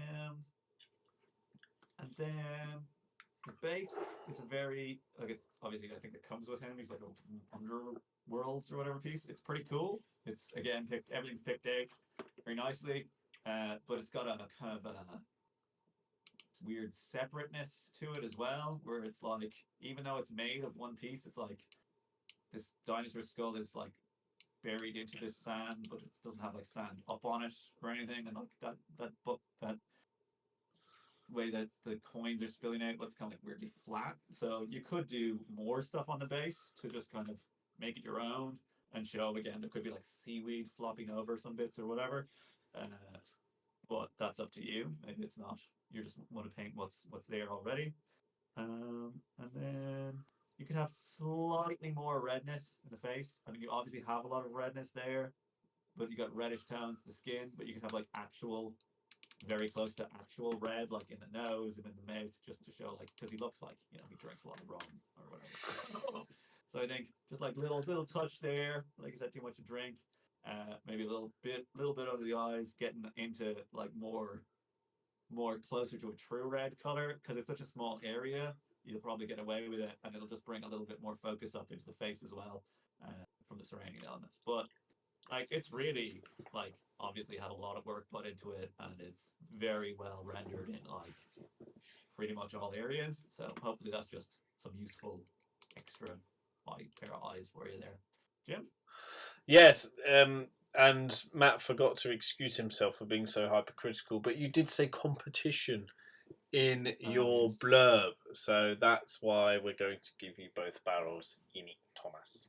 then the base is a very like it's obviously I think it comes with him. He's like a underworlds or whatever piece. It's pretty cool. It's again everything's picked out very nicely, but it's got a kind of a weird separateness to it as well, where it's like even though it's made of one piece, it's like this dinosaur skull is like buried into this sand, but it doesn't have like sand up on it or anything, and like that way that the coins are spilling out looks kind of like weirdly flat. So you could do more stuff on the base to just kind of make it your own and show again. There could be like seaweed flopping over some bits or whatever, uh, but that's up to you. Maybe it's not. You just want to paint what's there already, and then you can have slightly more redness in the face. I mean, you obviously have a lot of redness there, but you got reddish tones to the skin. But you can have like actual very close to actual red, like in the nose and in the mouth, just to show, like, because he looks like he drinks a lot of rum or whatever. So I think just like little touch there, like I said, too much to drink. Maybe a little bit under the eyes, getting into like more closer to a true red color because it's such a small area. You'll probably get away with it, and it'll just bring a little bit more focus up into the face as well from the surrounding elements. But like it's really like obviously had a lot of work put into it, and it's very well rendered in like pretty much all areas. So hopefully that's just some useful extra pair of eyes for you there, Jim. Yes, and Matt forgot to excuse himself for being so hypercritical, but you did say competition in your Yes. blurb, so that's why we're going to give you both barrels in it, Thomas.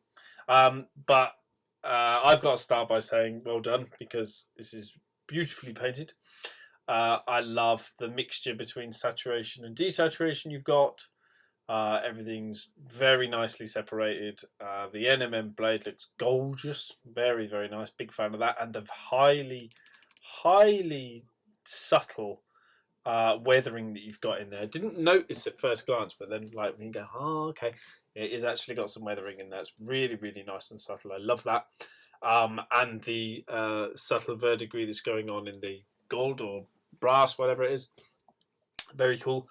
But I've got to start by saying well done because this is beautifully painted. I love the mixture between saturation and desaturation you've got. Everything's very nicely separated. The NMM blade looks gorgeous, very very nice. Big fan of that, and the highly subtle weathering that you've got in there. Didn't notice at first glance, but then like when you go, oh okay, it is actually got some weathering in there. It's really really nice and subtle. I love that. And the subtle verdigris that's going on in the gold or brass, whatever it is, very cool.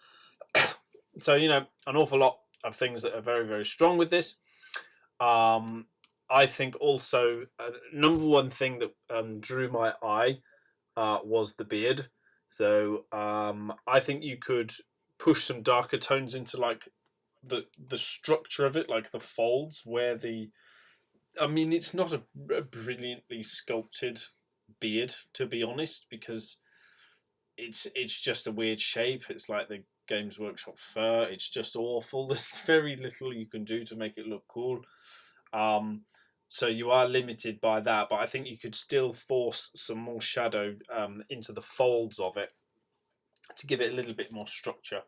So an awful lot of things that are very very strong with this. I think also number one thing that drew my eye was the beard. So I think you could push some darker tones into like the structure of it, like the folds where the. I mean, it's not a brilliantly sculpted beard, to be honest, because it's just a weird shape. It's like the Games Workshop fur. It's just awful. There's very little you can do to make it look cool. So you are limited by that, but I think you could still force some more shadow into the folds of it to give it a little bit more structure.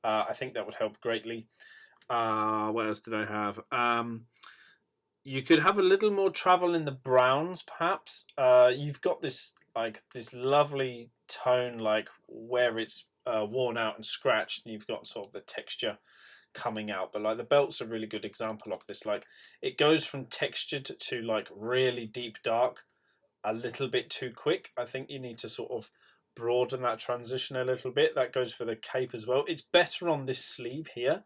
I think that would help greatly. What else did I have? You could have a little more travel in the browns, perhaps. You've got this lovely tone, like where it's worn out and scratched, and you've got sort of the texture coming out. But like the belt's a really good example of this. Like it goes from textured to like really deep dark a little bit too quick. I think you need to sort of broaden that transition a little bit. That goes for the cape as well. It's better on this sleeve here.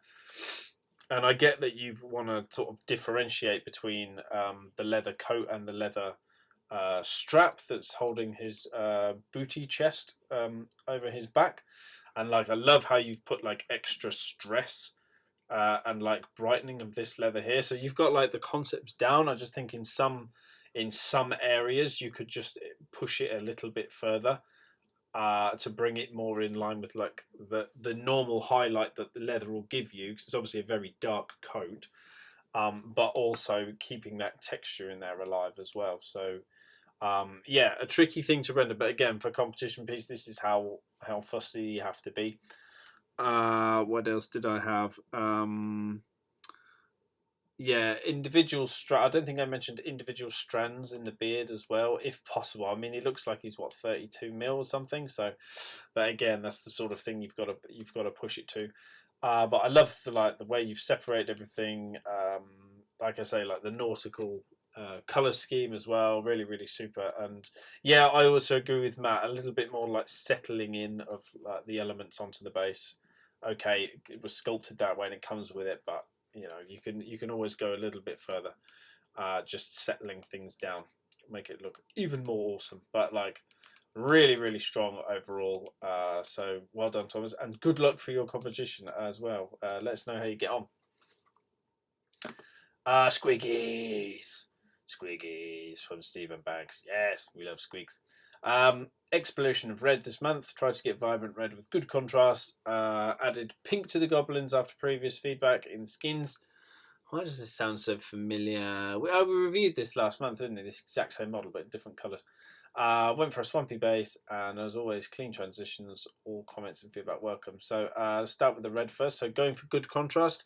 And I get that you want to sort of differentiate between the leather coat and the leather strap that's holding his booty chest over his back. And like, I love how you've put like extra stress and like brightening of this leather here. So you've got like the concepts down. I just think in some areas you could just push it a little bit further to bring it more in line with like the normal highlight that the leather will give you, because it's obviously a very dark coat, but also keeping that texture in there alive as well. So yeah, a tricky thing to render, but again, for a competition piece, this is how fussy you have to be. What else did I have? Yeah, individual I don't think I mentioned individual strands in the beard as well, if possible. I mean, he looks like he's what, 32 mil or something. So, but again, that's the sort of thing you've got to push it to. But I love the way you've separated everything. Like I say, like the nautical color scheme as well, really, really super. And yeah, I also agree with Matt, a little bit more like settling in of like the elements onto the base. Okay, it was sculpted that way and it comes with it, but you know, you can always go a little bit further, just settling things down, make it look even more awesome. But like, really, really strong overall. So well done, Thomas, and good luck for your competition as well. Let us know how you get on. Squiggies from Stephen Banks. Yes, we love squigs. Exploration of red this month. Tried to get vibrant red with good contrast. Added pink to the goblins after previous feedback in skins. Why does this sound so familiar? We reviewed this last month, didn't we? This exact same model, but in different colours. Went for a swampy base, and as always, clean transitions. All comments and feedback welcome. So let's start with the red first. So going for good contrast.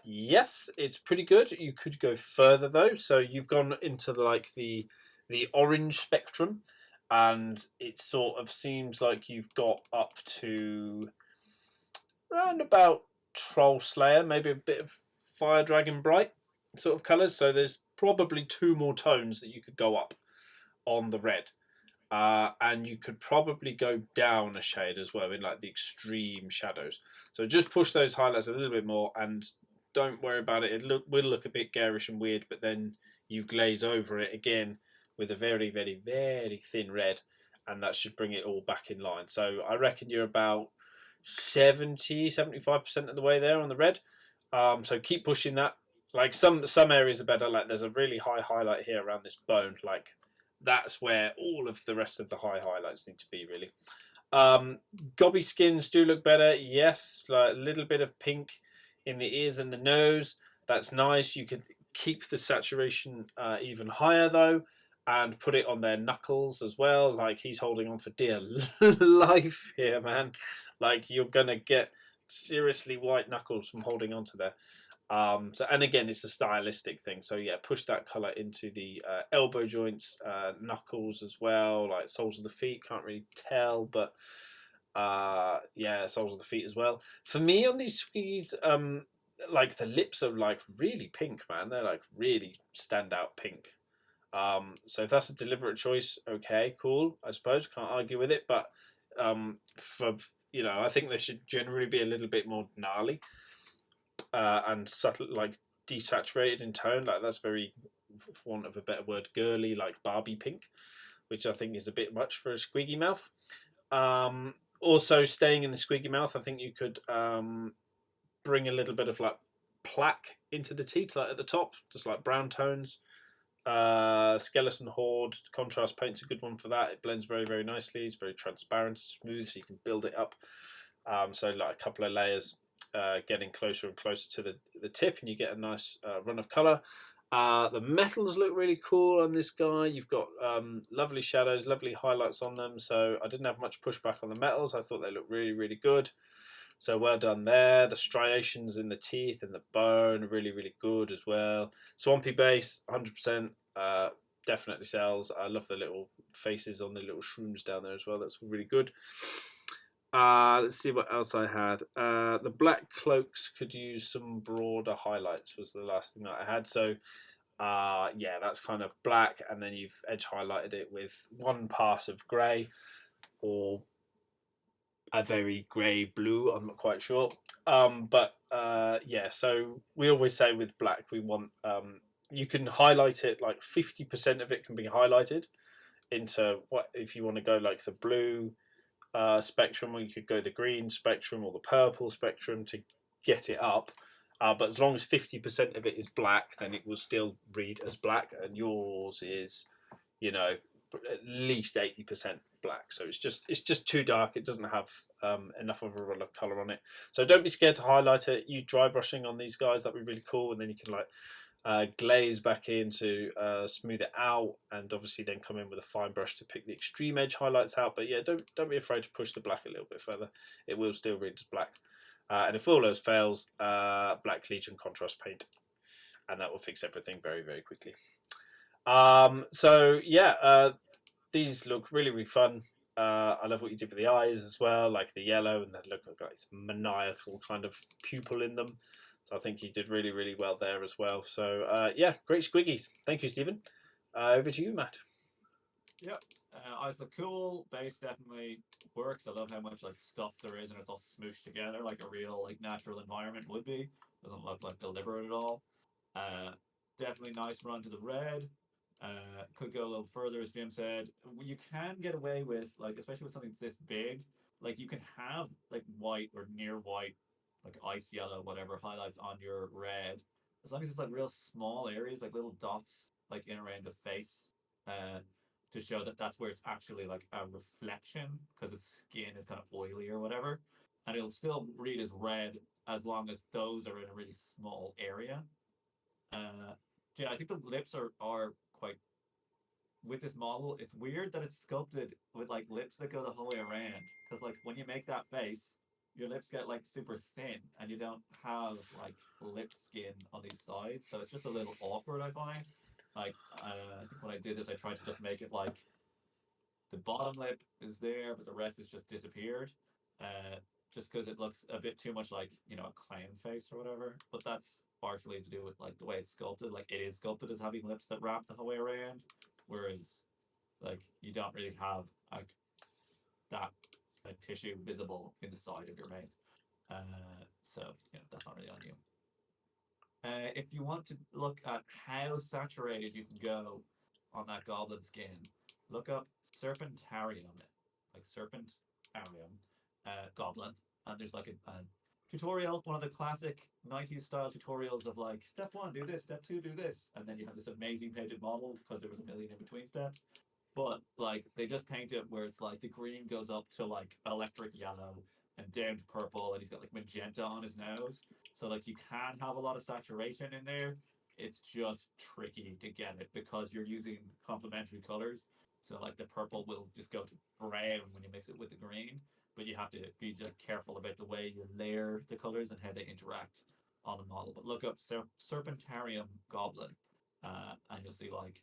Yes, it's pretty good. You could go further though. So you've gone into like the orange spectrum, and it sort of seems like you've got up to around about Troll Slayer, maybe a bit of Fire Dragon Bright sort of colours. So there's probably 2 more tones that you could go up on the red. And you could probably go down a shade as well in like the extreme shadows. So just push those highlights a little bit more, and don't worry about it. It will look a bit garish and weird, but then you glaze over it again with a very, very, very thin red, and that should bring it all back in line. So I reckon you're about 70-75% of the way there on the red. So keep pushing that. Like some areas are better. Like there's a really high highlight here around this bone. Like that's where all of the rest of the high highlights need to be, really. Gobby skins do look better, yes. Like a little bit of pink in the ears and the nose. That's nice. You could keep the saturation even higher though, and put it on their knuckles as well. Like he's holding on for dear life here, man. Like you're gonna get seriously white knuckles from holding on to there. So, and again, it's a stylistic thing. So yeah, push that color into the elbow joints, knuckles as well, like soles of the feet. Can't really tell, but yeah, soles of the feet as well. For me, on these squeeze, like the lips are like really pink, man. They're like really standout pink. So if that's a deliberate choice, okay, cool. I suppose can't argue with it. But for I think they should generally be a little bit more gnarly. And subtle, like desaturated in tone, like that's very, for want of a better word, girly, like Barbie pink, which I think is a bit much for a squeaky mouth. Also, staying in the squeaky mouth, I think you could bring a little bit of like plaque into the teeth, like at the top, just like brown tones. Skeleton Horde contrast paint's a good one for that. It blends very, very nicely. It's very transparent, smooth, so you can build it up. So like a couple of layers. Getting closer and closer to the tip, and you get a nice run of colour. The metals look really cool on this guy. You've got lovely shadows, lovely highlights on them. So I didn't have much pushback on the metals. I thought they looked really, really good. So well done there. The striations in the teeth and the bone are really, really good as well. Swampy base, 100%. Definitely sells. I love the little faces on the little shrooms down there as well. That's really good. Let's see what else I had. The black cloaks could use some broader highlights was the last thing that I had. So yeah, that's kind of black, and then you've edge highlighted it with one pass of grey. or a very grey blue. I'm not quite sure. Yeah, so we always say with black, we want you can highlight it, like 50% of it can be highlighted into what if you want to go like the blue spectrum, or you could go the green spectrum or the purple spectrum to get it up. But as long as 50% of it is black, then it will still read as black, and yours is, you know, at least 80% black. So it's just too dark. It doesn't have enough of a color on it. So don't be scared to highlight it. Use dry brushing on these guys. That'd be really cool. And then you can like glaze back in to smooth it out, and obviously then come in with a fine brush to pick the extreme edge highlights out. But yeah, don't be afraid to push the black a little bit further. It will still read as black. And if all those fails, Black Legion contrast paint, and that will fix everything very, very quickly. So yeah, these look really, really fun. I love what you did with the eyes as well, like the yellow, and that look like it's maniacal kind of pupil in them. So I think you did really, really well there as well. So yeah, great squiggies. Thank you, Stephen. Over to you, Matt. Yep. Eyes look cool. Base definitely works. I love how much like stuff there is, and it's all smooshed together like a real like natural environment would be. Doesn't look like deliberate at all. Uh, Definitely nice run to the red. Could go a little further, as Jim said. You can get away with like, especially with something this big. Like you can have like white or near white, like ice yellow, whatever highlights on your red, as long as it's like real small areas, like little dots, like in around the face. Uh, to show that that's where it's actually like a reflection because its skin is kind of oily or whatever, and it'll still read as red as long as those are in a really small area. Uh, yeah, I think the lips are quite with this model. It's weird that it's sculpted with like lips that go the whole way around because like when you make that face, your lips get like super thin and you don't have like lip skin on these sides, so it's just a little awkward. I find. Like, I think when I did this, I tried to just make it like the bottom lip is there, but the rest is just disappeared. Just because it looks a bit too much like a clown face or whatever. But that's partially to do with like the way it's sculpted. Like it is sculpted as having lips that wrap the whole way around, whereas like you don't really have like that tissue visible in the side of your mouth. So that's not really on you. If you want to look at how saturated you can go on that goblin skin, look up Serpentarium, like Serpentarium goblin, and there's like a tutorial, one of the classic 90s style tutorials of like step one, do this, step two, do this, and then you have this amazing painted model because there was a million in between steps. But like they just paint it where it's like the green goes up to like electric yellow and down to purple, and he's got like magenta on his nose. So like you can have a lot of saturation in there. It's just tricky to get it because you're using complementary colors. So like the purple will just go to brown when you mix it with the green, but you have to be like careful about the way you layer the colors and how they interact on the model. But look up Serpentarium Goblin, and you'll see like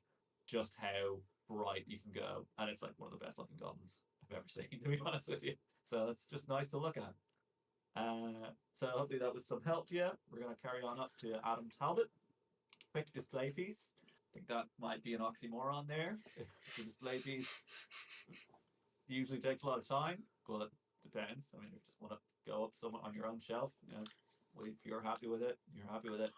just how bright you can go, and it's like one of the best looking goblins I've ever seen. To be honest with you, so it's just nice to look at. So hopefully that was some help to you. We're going to carry on up to Adam Talbot. Quick display piece. I think that might be an oxymoron there. The display piece usually takes a lot of time, but depends. I mean, if you just want to go up somewhere on your own shelf, if you're happy with it, you're happy with it.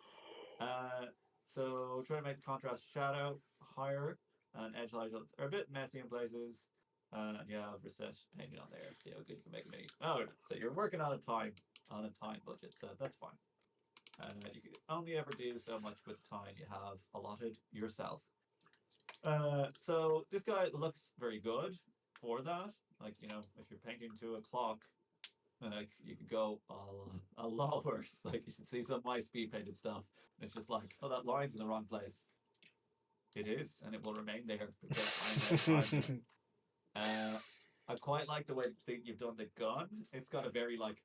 So try to make the contrast shadow higher, and edge highlights are a bit messy in places. And you have recess painting on there. See how good you can make a mini. Oh, so you're working on a time budget, so that's fine. You can only ever do so much with the time you have allotted yourself. So this guy looks very good for that. Like if you're painting to a clock, like you could go a lot worse. Like you should see some of my speed painted stuff. It's just like, oh, that line's in the wrong place. It is, and it will remain there because I'm out of time. I quite like the way that you've done the gun. It's got a very like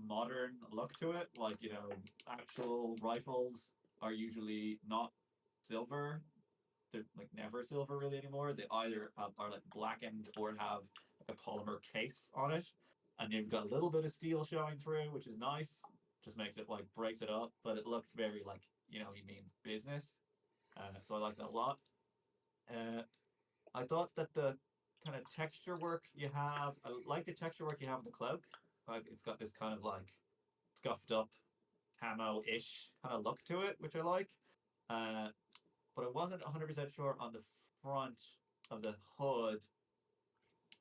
modern look to it. Like actual rifles are usually not silver. They're like never silver really anymore. They either are like blackened or have like a polymer case on it, and you've got a little bit of steel showing through, which is nice. Just makes it like breaks it up, but it looks very like he means business. So I like that a lot. Uh, I thought that the kind of texture work you have. I like the texture work you have in the cloak. Like it's got this kind of like scuffed up camo-ish kind of look to it, which I like. Uh, but I wasn't 100% sure on the front of the hood,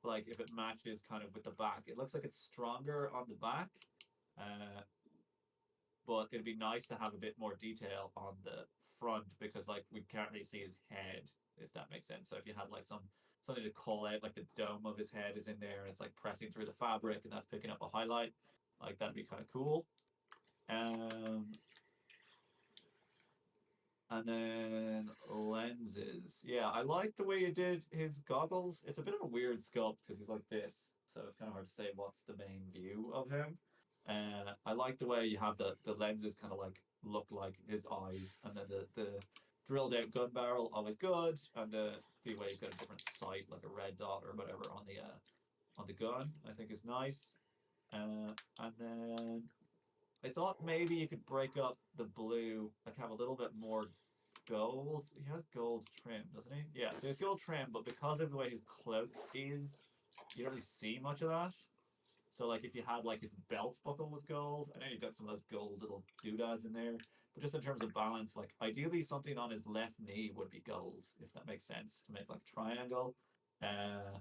like if it matches kind of with the back. It looks like it's stronger on the back, uh, but it'd be nice to have a bit more detail on the front because like we can't really see his head, if that makes sense. So if you had like something to call out, like the dome of his head is in there and it's like pressing through the fabric and that's picking up a highlight, like that'd be kind of cool. Um, And then lenses. Yeah, I like the way you did his goggles. It's a bit of a weird sculpt because he's like this, so it's kind of hard to say what's the main view of him. I like the way you have the lenses kind of like look like his eyes, and then the drilled out gun barrel always good, and the way you've got a different sight like a red dot or whatever on the gun I think is nice. And then I thought maybe you could break up the blue, like have a little bit more gold. He has gold trim, doesn't he? Yeah, so he has gold trim, but because of the way his cloak is, you don't really see much of that. So like if you had like his belt buckle was gold, I know you've got some of those gold little doodads in there, but just in terms of balance, like ideally something on his left knee would be gold, if that makes sense, to make like triangle. Uh,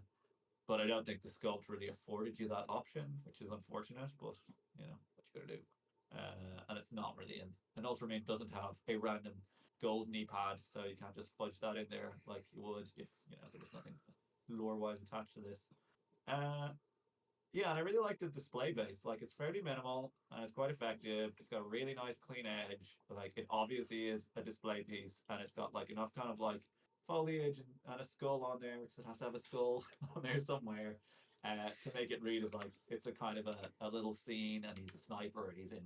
but I don't think the sculpt really afforded you that option, which is unfortunate. But you know what you gotta do. And it's not really in an Ultramarine doesn't have a random gold knee pad, so you can't just fudge that in there like you would if you know there was nothing lore wise attached to this. Uh, yeah, and I really like the display base. Like it's fairly minimal and it's quite effective. It's got a really nice clean edge. Like it obviously is a display piece, and it's got like enough kind of like foliage and a skull on there because it has to have a skull on there somewhere. To make it read as like it's a kind of a little scene and he's a sniper and he's in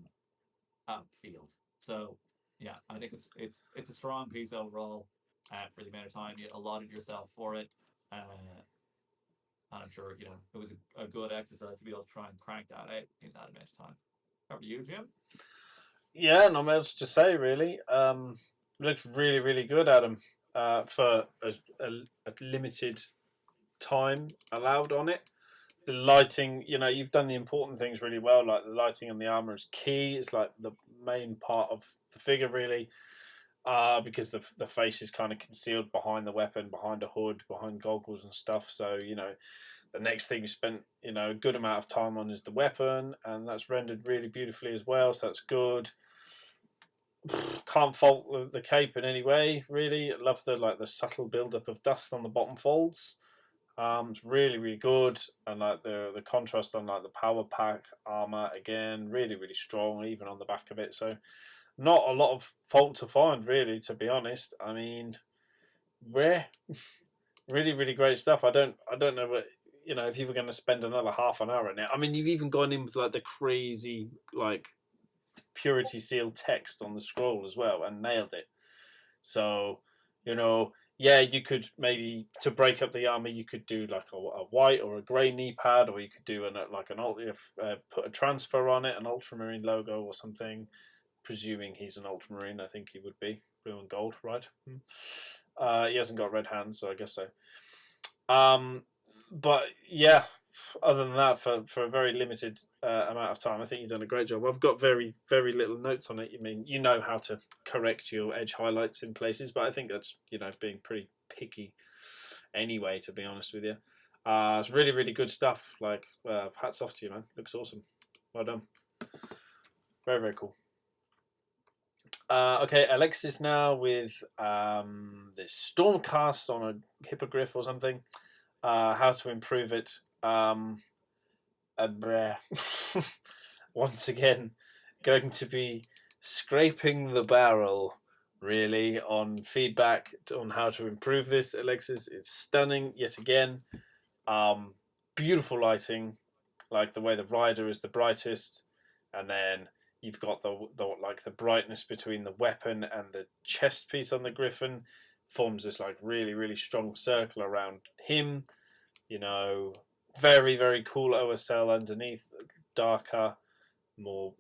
a field. So yeah, I think it's a strong piece overall for the amount of time you allotted yourself for it. And I'm sure, you know, it was a good exercise to be able to try and crank that out in that amount of time. How about you, Jim? Yeah, not much else to say really. Looks really, really good, Adam. For a limited time allowed on it. The lighting, you know, you've done the important things really well. Like the lighting on the armor is key. It's like the main part of the figure, really, because the face is kind of concealed behind the weapon, behind a hood, behind goggles and stuff. So you know, the next thing you spent a good amount of time on is the weapon, and that's rendered really beautifully as well. So that's good. Can't fault the cape in any way, really. I love the subtle build up of dust on the bottom folds. It's really, really good, and like the contrast on like the power pack armor again, really, really strong, even on the back of it. So not a lot of fault to find, really, to be honest. I mean, rare, really, really great stuff. I don't know what if you were going to spend another half an hour in it. I mean, you've even gone in with like the crazy like purity seal text on the scroll as well, and nailed it. So, yeah, you could maybe to break up the armor, you could do like a white or a grey knee pad, or you could do put a transfer on it, an ultramarine logo or something. Presuming he's an ultramarine, I think he would be blue and gold, right? He hasn't got red hands, so I guess so. But yeah, other than that, for a very limited amount of time, I think you've done a great job. I've got very, very little notes on it. You mean you know how to correct your edge highlights in places, but I think that's being pretty picky anyway. To be honest with you, it's really, really good stuff. Like hats off to you, man. Looks awesome. Well done. Very, very cool. Okay, Alexis now with this Stormcast on a hippogriff or something. How to improve it. Once again, going to be scraping the barrel really on feedback on how to improve this. Alexis, it's stunning yet again. Beautiful lighting, like the way the rider is the brightest, and then you've got the brightness between the weapon and the chest piece on the griffin forms this like really, really strong circle around him. Very, very cool OSL underneath, darker, more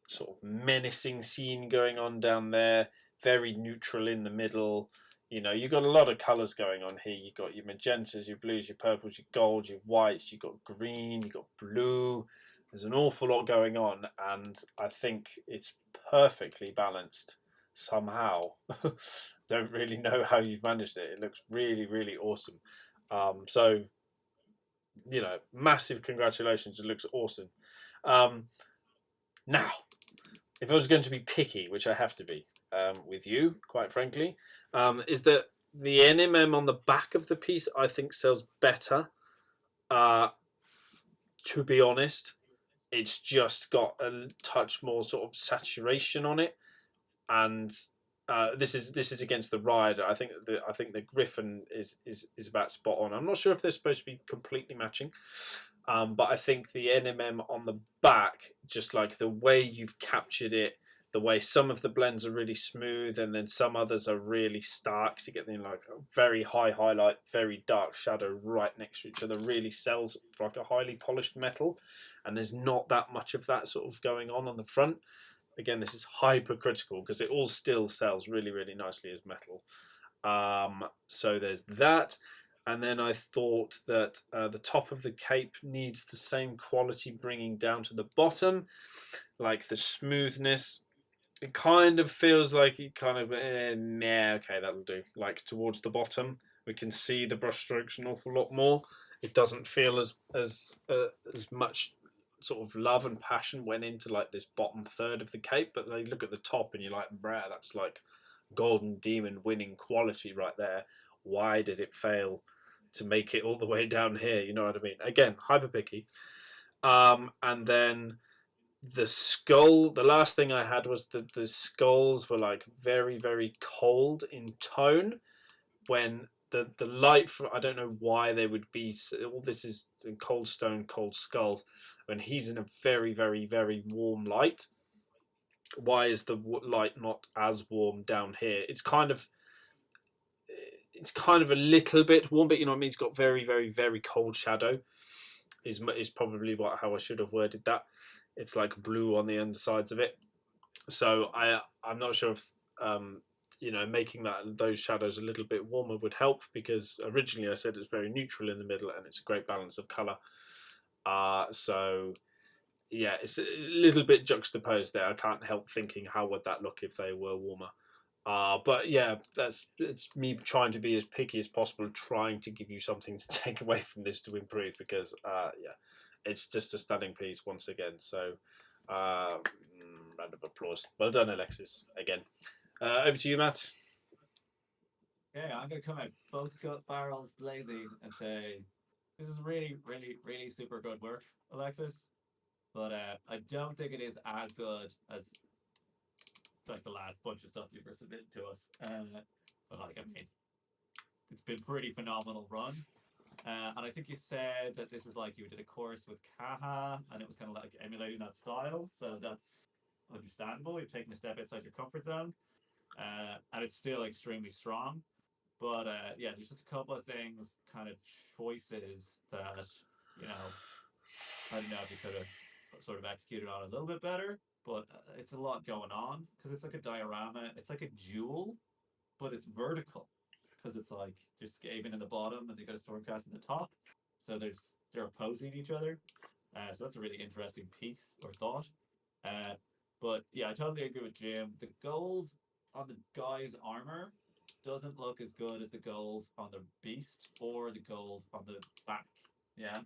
sort of menacing scene going on down there. Very neutral in the middle. You know, you've got a lot of colours going on here. You've got your magentas, your blues, your purples, your golds, your whites, you've got green, you've got blue. There's an awful lot going on, and I think it's perfectly balanced somehow. Don't really know how you've managed it. It looks really, really awesome. So, you know, massive congratulations. It looks awesome. Now, if I was going to be picky, which I have to be with you, quite frankly, is that the NMM on the back of the piece I think sells better. To be honest, it's just got a touch more sort of saturation on it, and this is against the rider. I think the Griffin is about spot on. I'm not sure if they're supposed to be completely matching, but I think the NMM on the back, just like the way you've captured it, the way some of the blends are really smooth, and then some others are really stark to get them like a very high highlight, very dark shadow right next to each other, really sells like a highly polished metal, and there's not that much of that sort of going on the front. Again, this is hypercritical because it all still sells really, really nicely as metal. So there's that. And then I thought that the top of the cape needs the same quality bringing down to the bottom, like the smoothness. It kind of feels like it kind of, okay, that'll do. Like towards the bottom, we can see the brushstrokes an awful lot more. It doesn't feel as much sort of love and passion went into like this bottom third of the cape, but they look at the top and you're like, bruh, that's like golden demon winning quality right there. Why did it fail to make it all the way down here? You know what I mean? Again, hyper picky. And then the skull, the last thing I had was that the skulls were like very, very cold in tone when the light from, I don't know why they would be, all this is in cold stone, cold skulls, when he's in a very, very, very warm light. Why is the light not as warm down here? It's kind of a little bit warm, but you know what I mean. It's got very, very, very cold shadow. Is probably how I should have worded that. It's like blue on the undersides of it. So I'm not sure if you know, making those shadows a little bit warmer would help, because originally I said it's very neutral in the middle and it's a great balance of color. So yeah, it's a little bit juxtaposed there. I can't help thinking how would that look if they were warmer. But yeah, it's me trying to be as picky as possible, trying to give you something to take away from this to improve, because yeah, it's just a stunning piece once again. So round of applause. Well done, Alexis, again. Over to you, Matt. Yeah, I'm gonna come out both gut barrels blazing and say this is really, really, really super good work, Alexis. But I don't think it is as good as like the last bunch of stuff you've submitted to us. But like, I mean, it's been pretty phenomenal run. And I think you said that this is like you did a course with Kaha, and it was kind of like emulating that style. So that's understandable. You've taken a step outside your comfort zone, and it's still extremely strong. But yeah, there's just a couple of things, kind of choices that you know I don't know if you could have sort of executed on a little bit better. But it's a lot going on because it's like a diorama. It's like a jewel, but it's vertical because it's like there's Skaven in the bottom and they got a Stormcast in the top. So they're opposing each other. So that's a really interesting piece or thought. Uh, but yeah, I totally agree with Jim. The gold on the guy's armor doesn't look as good as the gold on the beast or the gold on the back. Yeah.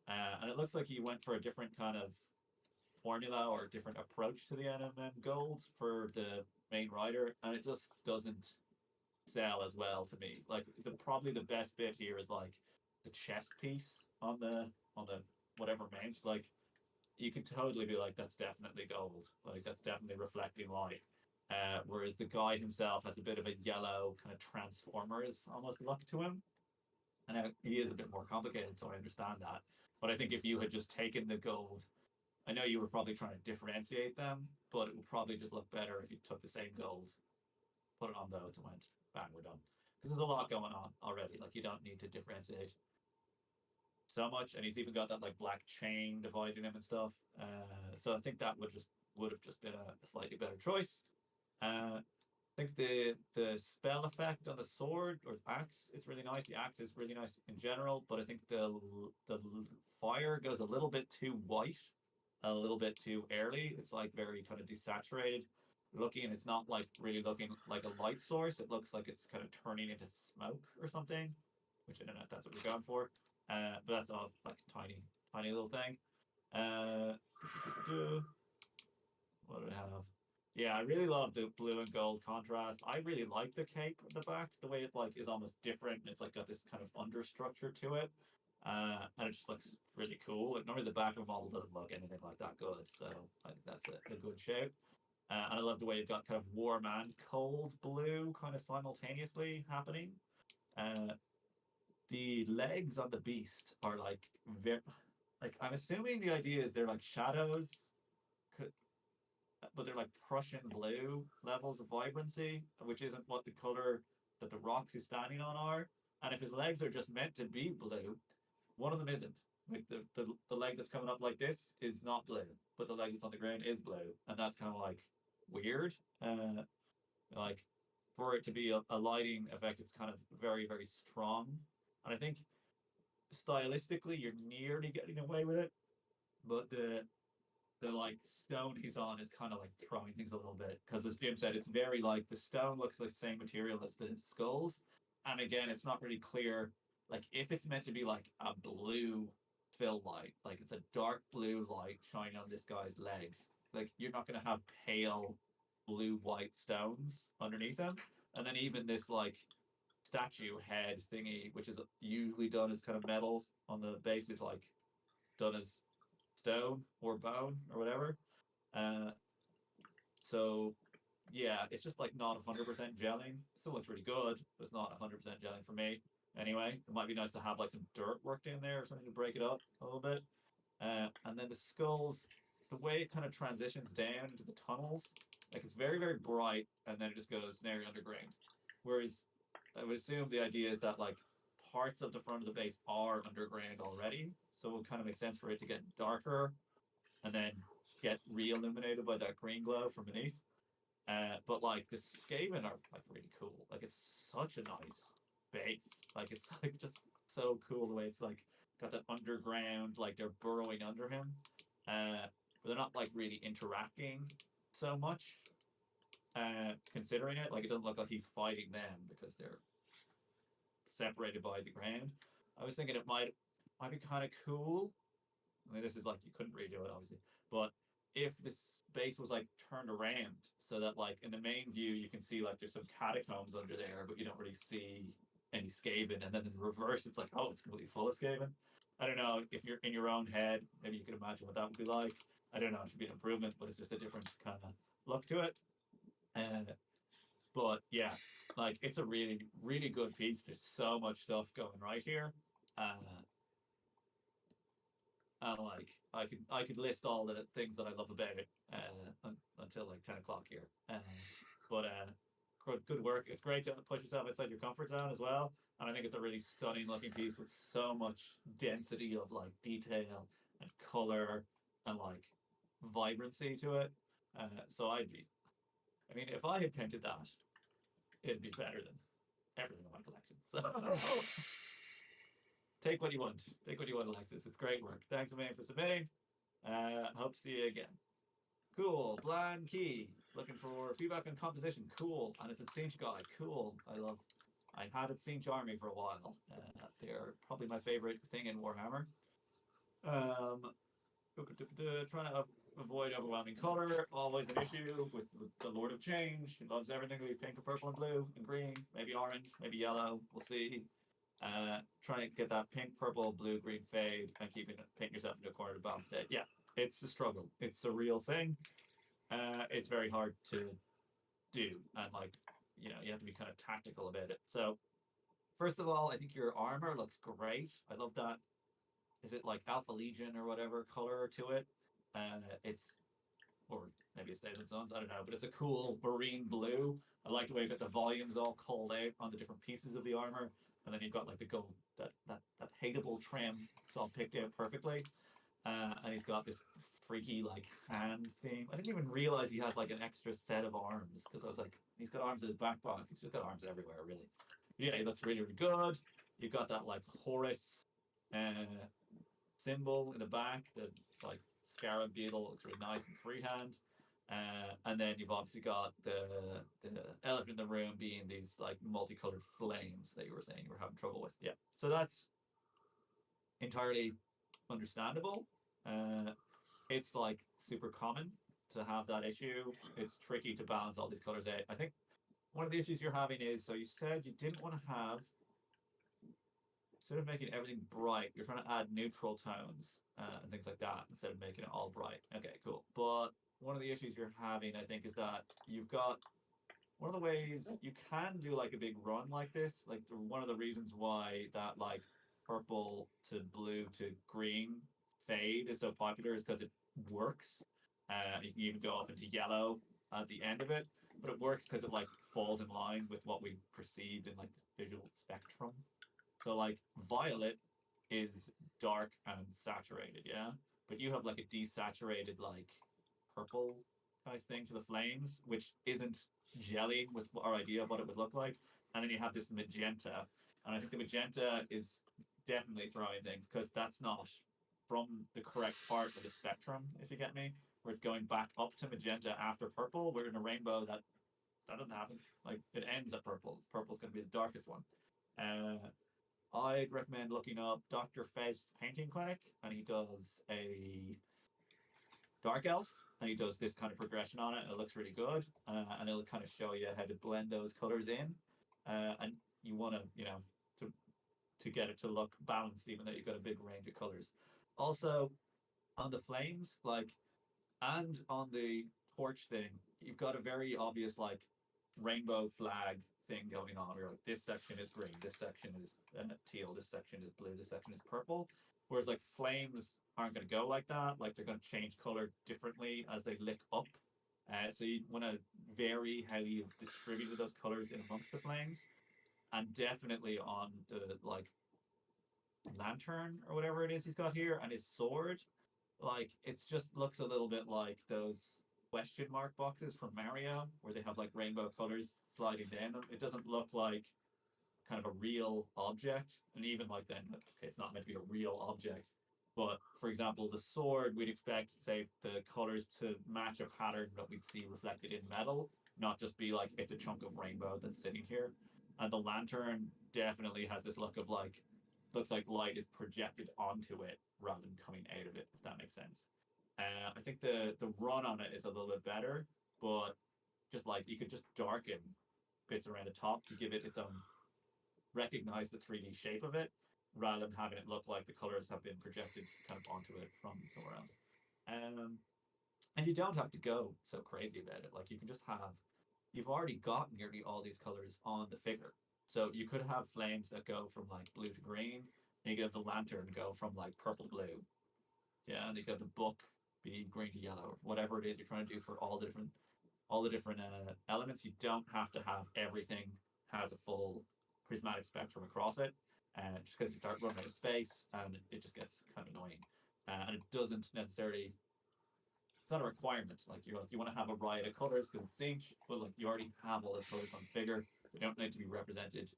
And it looks like he went for a different kind of formula or a different approach to the NMM gold for the main rider, and it just doesn't sell as well to me. Like probably the best bit here is like the chest piece on the whatever mount. Like you could totally be like, that's definitely gold. Like that's definitely reflecting light. Whereas the guy himself has a bit of a yellow kind of transformers almost look to him. And he is a bit more complicated, so I understand that. But I think if you had just taken the gold, I know you were probably trying to differentiate them, but it would probably just look better if you took the same gold, put it on those, and went, bang, we're done. Because there's a lot going on already. Like you don't need to differentiate so much, and he's even got that like black chain dividing him and stuff. So I think that would have just been a slightly better choice. Uh, think the spell effect on the sword or axe is really nice. The axe is really nice in general, but I think the fire goes a little bit too white, a little bit too early. It's like very kind of desaturated looking. It's not like really looking like a light source. It looks like it's kind of turning into smoke or something, which I don't know if that's what you're going for. But that's all like tiny little thing. Uh, what do we have? Yeah, I really love the blue and gold contrast. I really like the cape at the back, the way it like is almost different. It's like got this kind of understructure to it. And it just looks really cool. Like normally the back of a model doesn't look anything like that good. So I think that's a good shout. And I love the way you've got kind of warm and cold blue kind of simultaneously happening. Uh, the legs on the beast are like very like I'm assuming the idea is they're like shadows, but they're like Prussian blue levels of vibrancy, which isn't what the color that the rocks he's standing on are. And if his legs are just meant to be blue, one of them isn't. Like the leg that's coming up like this is not blue, but the leg that's on the ground is blue, and that's kind of like weird. Like for it to be a lighting effect, it's kind of very strong, and I think stylistically you're nearly getting away with it, but the like stone he's on is kind of like throwing things a little bit because as Jim said, it's very like the stone looks like the same material as the skulls, and again, it's not really clear like if it's meant to be like a blue fill light, like it's a dark blue light shining on this guy's legs. Like you're not going to have pale blue white stones underneath him, and then even this like statue head thingy, which is usually done as kind of metal on the base, is like done as stone or bone or whatever. Uh, so yeah, it's just like not 100% gelling. It still looks really good, but it's not 100% gelling for me. Anyway, it might be nice to have like some dirt worked in there or something to break it up a little bit. And then the skulls, the way it kind of transitions down into the tunnels, like it's very bright, and then it just goes nearly underground. Whereas I would assume the idea is that like parts of the front of the base are underground already, so it would kind of make sense for it to get darker and then get re-illuminated by that green glow from beneath. But like the Skaven are like really cool. Like it's such a nice base. Like it's like just so cool the way it's like got that underground, like they're burrowing under him. But they're not like really interacting so much. Considering it, like it doesn't look like he's fighting them because they're separated by the ground. I was thinking it might be kind of cool. I mean, this is like you couldn't redo it, obviously, but if this base was like turned around so that like in the main view you can see like there's some catacombs under there, but you don't really see any Skaven, and then in the reverse it's like oh it's completely full of Skaven. I don't know if you're in your own head, maybe you could imagine what that would be like. I don't know, it should be an improvement, but it's just a different kind of look to it. Uh, but yeah, like it's a really good piece. There's so much stuff going right here. Uh, and like I could list all the things that I love about it until like 10 o'clock here. But good work. It's great to push yourself outside your comfort zone as well. And I think it's a really stunning looking piece with so much density of like detail and color and like vibrancy to it. So I mean, if I had painted that, it'd be better than everything in my collection. So take what you want. Take what you want, Alexis. It's great work. Thanks a million for submitting. Hope to see you again. Cool. Blind Key. Looking for feedback on composition. Cool. And it's a Cinch guy. Cool. I had a Cinch army for a while. They're probably my favorite thing in Warhammer. Um, trying to avoid overwhelming color. Always an issue with the Lord of Change. He loves everything to be pink and purple and blue and green. Maybe orange. Maybe yellow. We'll see. Trying to get that pink, purple, blue, green fade and painting yourself into a corner to balance it. Yeah, it's a struggle. It's a real thing. It's very hard to do, and like you have to be kind of tactical about it. So first of all, I think your armor looks great. I love that. Is it like Alpha Legion or whatever color to it? It's or maybe it's Thousand Suns. I don't know, but it's a cool marine blue. I like the way that the volumes all called out on the different pieces of the armor, and then you've got like the gold that hateable trim. It's all picked out perfectly, and he's got this freaky like hand thing. I didn't even realize he has like an extra set of arms because I was like, he's got arms in his back pocket. He's just got arms everywhere, really. But yeah, he looks really, really good. You've got that like Horus uh, symbol in the back, the like scarab beetle looks really nice and freehand. And then you've obviously got the elephant in the room being these like multicolored flames that you were saying you were having trouble with. Yeah, so that's entirely understandable. Uh, it's like super common to have that issue. It's tricky to balance all these colors out. I think one of the issues you're having is so you said you didn't want to have instead of making everything bright, you're trying to add neutral tones and things like that instead of making it all bright. Okay, cool. But one of the issues you're having, I think, is that you've got one of the ways you can do like a big run like this. Like one of the reasons why that like purple to blue to green fade is so popular is because it works. You can even go up into yellow at the end of it, but it works because it like falls in line with what we perceived in like the visual spectrum. So like violet is dark and saturated, yeah? But you have like a desaturated like purple kind of thing to the flames, which isn't gelling with our idea of what it would look like. And then you have this magenta. And I think the magenta is definitely throwing things because that's not from the correct part of the spectrum, if you get me, where it's going back up to magenta after purple. We're in a rainbow that doesn't happen. Like it ends at purple. Purple's going to be the darkest one. Uh, I'd recommend looking up Dr. Faust Painting Clinic, and he does a dark elf, and he does this kind of progression on it. And it looks really good, and it'll kind of show you how to blend those colors in. And you want to, to get it to look balanced, even though you've got a big range of colors. Also, on the flames, like, and on the torch thing, you've got a very obvious like rainbow flag thing going on. Where like this section is green, this section is teal, this section is blue, this section is purple. Whereas like flames aren't going to go like that. Like they're going to change color differently as they lick up. So you want to vary how you've distributed those colors in amongst the flames, and definitely on the like lantern or whatever it is he's got here and his sword, like it's just looks a little bit like those question mark boxes from Mario where they have like rainbow colors sliding down them. It doesn't look like kind of a real object. And even like then, like, okay, it's not meant to be a real object. But for example, the sword, we'd expect, say, the colors to match a pattern that we'd see reflected in metal, not just be like it's a chunk of rainbow that's sitting here. And the lantern definitely has this look of like looks like light is projected onto it rather than coming out of it, if that makes sense. I think the run on it is a little bit better, but just like you could just darken bits around the top to give it its own recognize the 3D shape of it rather than having it look like the colors have been projected kind of onto it from somewhere else. Um, and you don't have to go so crazy about it. Like you can just have, you've already got nearly all these colors on the figure. So you could have flames that go from like blue to green, and you could have the lantern go from like purple to blue. Yeah, and you could have the book be green to yellow, or whatever it is you're trying to do for all the different elements. You don't have to have everything has a full prismatic spectrum across it, just because you start running out of space and it just gets kind of annoying. And it doesn't necessarily. It's not a requirement. Like you want to have a riot of colors because it's Zinch, but like you already have all those colors on the figure. They don't need to be represented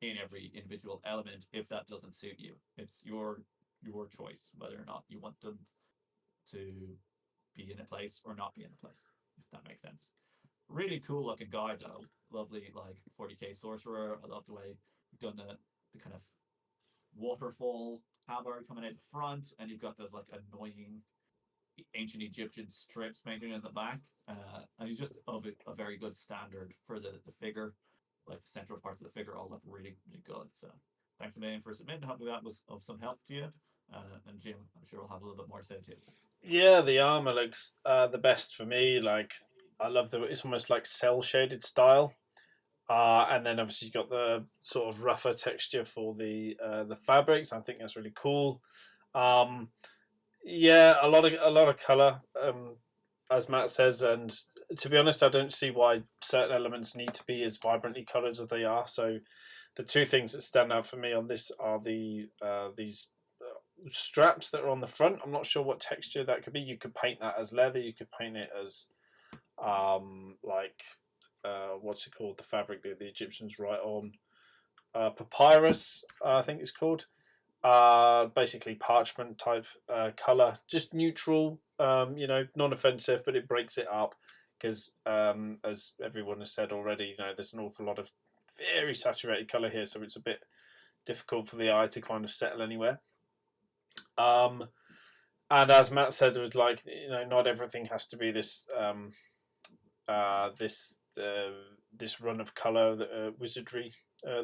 in every individual element if that doesn't suit you. It's your choice whether or not you want them to be in a place or not be in a place, if that makes sense. Really cool looking guy though. Lovely like 40k sorcerer. I love the way you've done the kind of waterfall tabard coming out the front, and you've got those like annoying ancient Egyptian strips painted in the back. And he's just of a very good standard for the figure. Like the central parts of the figure all look really, really good. So thanks a million for submitting. Hopefully that was of some help to you. And Jim, I'm sure we'll have a little bit more to say too. Yeah, the armor looks the best for me. Like I love the it's almost like cell shaded style. And then obviously you got the sort of rougher texture for the fabrics. I think that's really cool. Um, yeah, a lot of color, as Matt says, and to be honest, I don't see why certain elements need to be as vibrantly coloured as they are. So the two things that stand out for me on this are these straps that are on the front. I'm not sure what texture that could be. You could paint that as leather. You could paint it as like what's it called? The fabric that the Egyptians write on, papyrus, I think it's called. Basically parchment type color, just neutral. Non-offensive, but it breaks it up because, as everyone has said already, there's an awful lot of very saturated color here, so it's a bit difficult for the eye to kind of settle anywhere. And as Matt said, it was like, not everything has to be this this run of color, wizardry,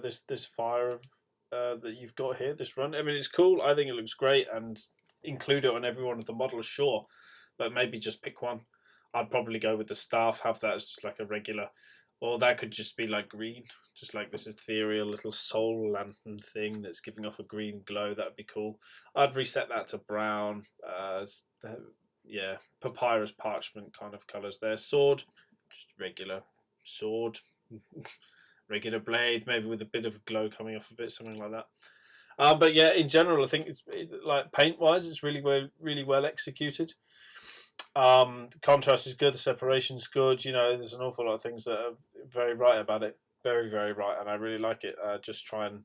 this fire of that you've got here. This run, I mean, it's cool. I think it looks great, and include it on every one of the models, sure, but maybe just pick one. I'd probably go with the staff. Have that as just like a regular, or that could just be like green, just like this ethereal little soul lantern thing that's giving off a green glow. That'd be cool. I'd reset that to brown. Papyrus parchment kind of colours there. Sword, just regular sword. Regular blade, maybe with a bit of glow coming off of it, something like that. But yeah, in general, I think it's like paint-wise, it's really well executed. The contrast is good, the separation's good. There's an awful lot of things that are very right about it, very right, and I really like it. Just try and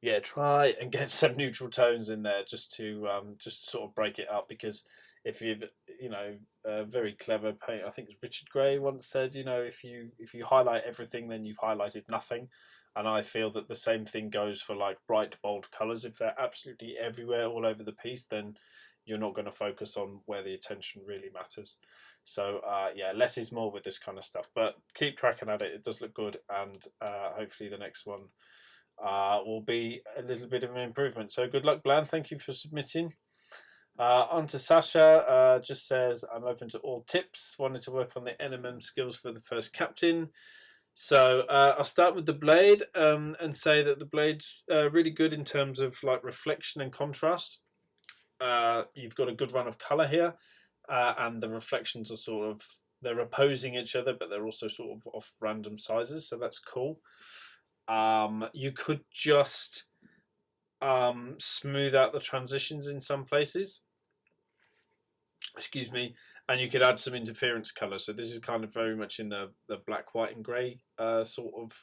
get some neutral tones in there, just to sort of break it up, because if you've very clever paint, I think it's Richard Gray once said, if you highlight everything, then you've highlighted nothing. And I feel that the same thing goes for like bright, bold colours. If they're absolutely everywhere, all over the piece, then you're not going to focus on where the attention really matters. So less is more with this kind of stuff. But keep tracking at it. It does look good, and hopefully the next one will be a little bit of an improvement. So good luck, Bland. Thank you for submitting. On to Sasha, just says, I'm open to all tips. Wanted to work on the NMM skills for the first captain. So I'll start with the blade and say that the blade's really good in terms of like reflection and contrast. You've got a good run of colour here, and the reflections are they're opposing each other, but they're also sort of off random sizes, so that's cool. You could just smooth out the transitions in some places. Excuse me, and you could add some interference colour. So this is kind of very much in the black, white, and grey sort of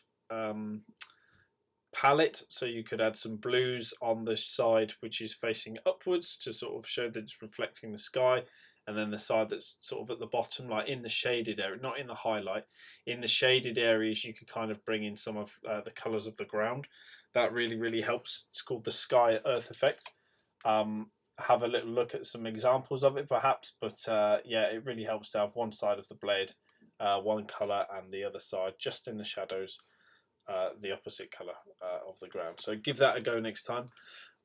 palette. So you could add some blues on the side which is facing upwards to sort of show that it's reflecting the sky, and then the side that's sort of at the bottom, like in the shaded area, not in the highlight, in the shaded areas, you could kind of bring in some of the colours of the ground. That really helps. It's called the sky earth effect. Have a little look at some examples of it perhaps, but it really helps to have one side of the blade one colour, and the other side just in the shadows the opposite colour of the ground. So give that a go next time.